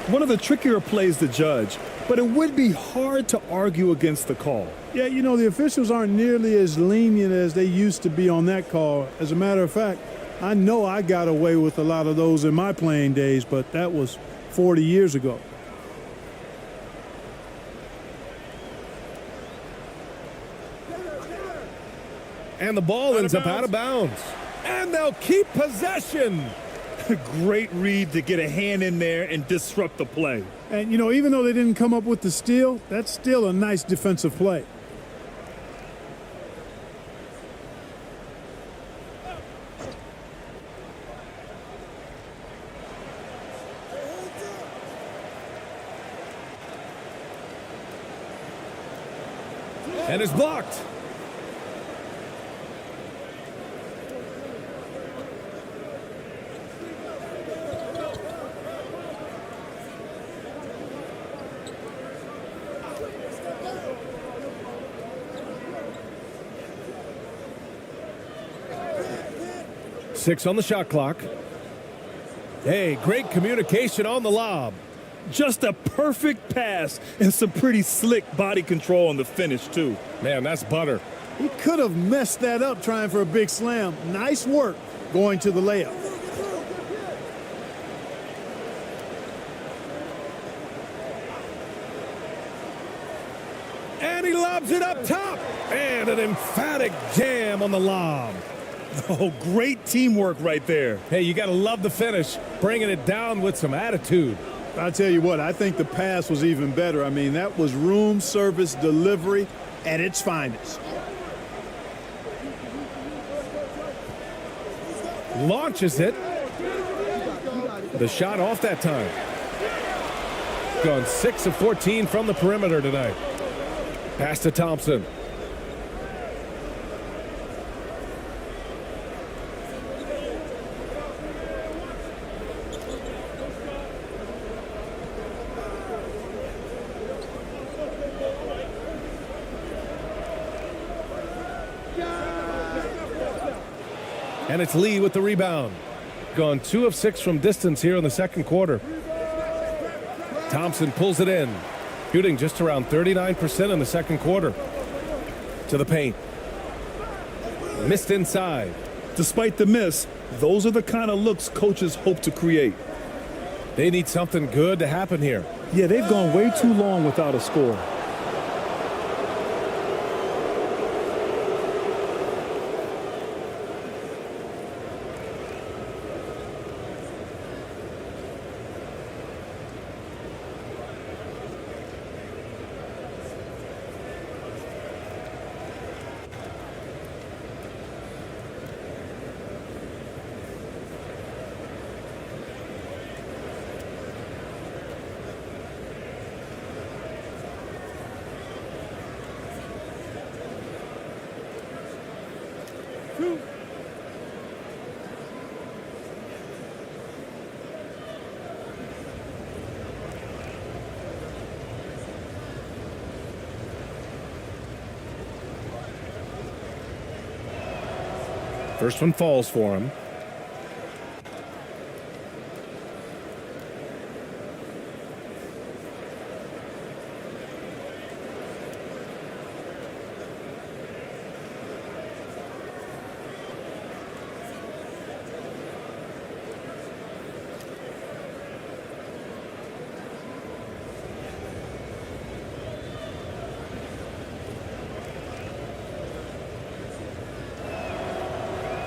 One of the trickier plays to judge, but it would be hard to argue against the call. Yeah, you know, the officials aren't nearly as lenient as they used to be on that call. As a matter of fact, I know I got away with a lot of those in my playing days, but that was 40 years ago. And the ball ends up out of bounds. And they'll keep possession. Great read to get a hand in there and disrupt the play. And, you know, even though they didn't come up with the steal, that's still a nice defensive play. And it's blocked. Six on the shot clock. Hey, great communication on the lob. Just a perfect pass and some pretty slick body control on the finish, too. Man, that's butter. He could have messed that up trying for a big slam. Nice work going to the layup. And he lobs it up top. And an emphatic jam on the lob. Oh, great teamwork right there. Hey, you got to love the finish. Bringing it down with some attitude. I'll tell you what, I think the pass was even better. I mean, that was room service delivery at its finest. Launches it. The shot off that time. Gone 6 of 14 from the perimeter tonight. Pass to Thompson. And it's Lee with the rebound. Gone 2 of 6 from distance here in the second quarter. Thompson pulls it in. Shooting just around 39% in the second quarter. To the paint. Missed inside. Despite the miss, those are the kind of looks coaches hope to create. They need something good to happen here. Yeah, they've gone way too long without a score. First one falls for him.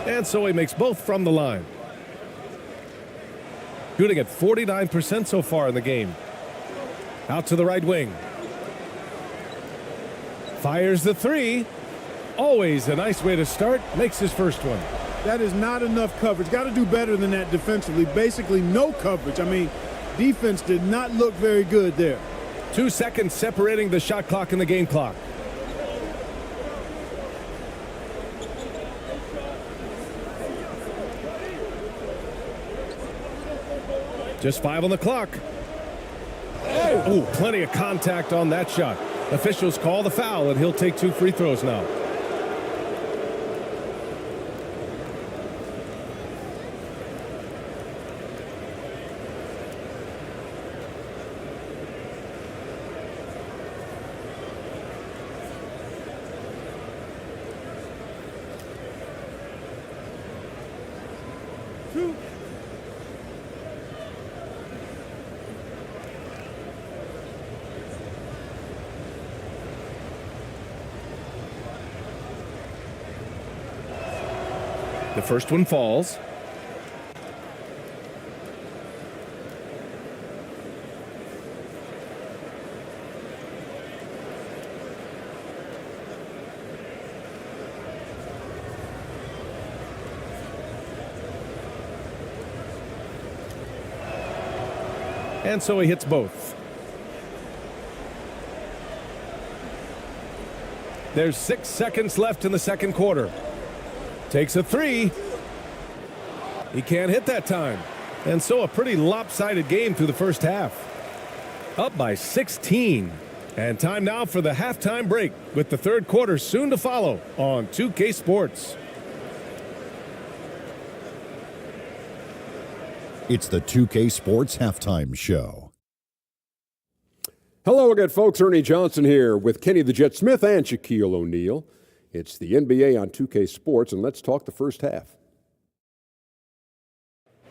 And so he makes both from the line. Shooting at 49% so far in the game. Out to the right wing. Fires the three. Always a nice way to start. Makes his first one. That is not enough coverage. Got to do better than that defensively. Basically no coverage. I mean, defense did not look very good there. 2 seconds separating the shot clock and the game clock. Just 5 on the clock. Oh, plenty of contact on that shot. Officials call the foul, and he'll take 2 free throws now. The first one falls. And so he hits both. There's 6 seconds left in the second quarter. Takes a three. He can't hit that time. And so a pretty lopsided game through the first half. Up by 16. And time now for the halftime break, with the third quarter soon to follow on 2K Sports. It's the 2K Sports Halftime Show. Hello again, folks. Ernie Johnson here with Kenny the Jet Smith and Shaquille O'Neal. It's the NBA on 2K Sports, and let's talk the first half.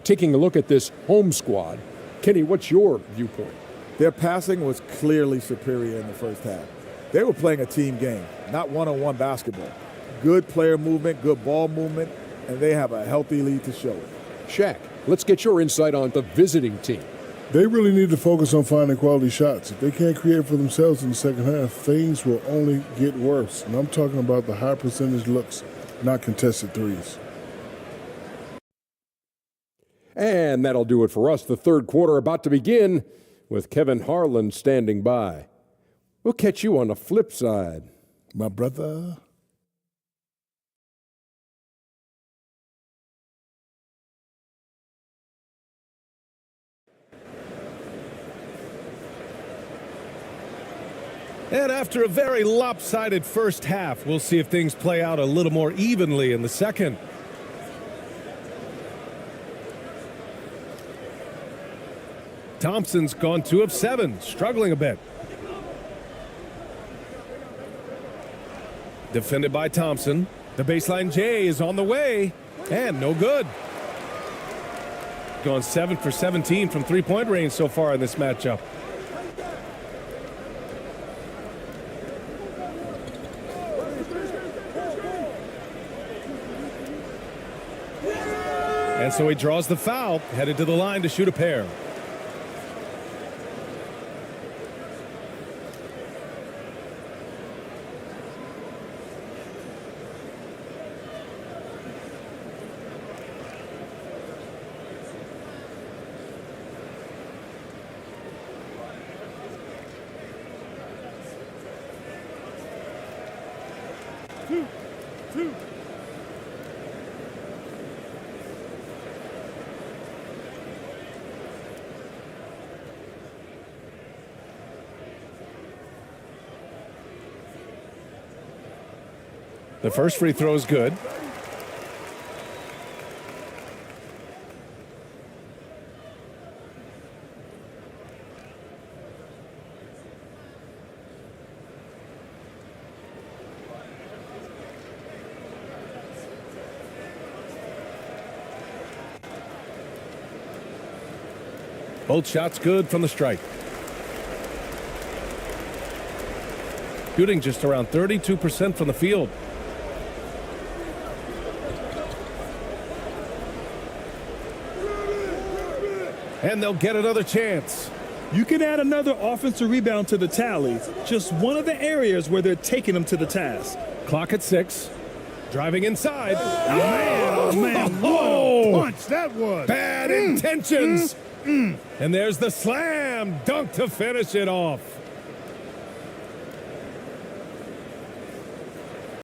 Taking a look at this home squad, Kenny, what's your viewpoint? Their passing was clearly superior in the first half. They were playing a team game, not one-on-one basketball. Good player movement, good ball movement, and they have a healthy lead to show it. Shaq, let's get your insight on the visiting team. They really need to focus on finding quality shots. If they can't create for themselves in the second half, things will only get worse. And I'm talking about the high percentage looks, not contested threes. And that'll do it for us. The third quarter about to begin with Kevin Harlan standing by. We'll catch you on the flip side, my brother. And after a very lopsided first half, we'll see if things play out a little more evenly in the second. Thompson's gone 2 of 7, struggling a bit. Defended by Thompson. The baseline J is on the way. And no good. Going 7 for 17 from three-point range so far in this matchup. And so he draws the foul, headed to the line to shoot a pair. Two. The first free throw is good. Both shots good from the stripe. Shooting just around 32% from the field. And they'll get another chance. You can add another offensive rebound to the tally. Just one of the areas where they're taking them to the task. Clock at 6. Driving inside. Oh, man. What a punch that was. Bad intentions. And there's the slam dunk to finish it off.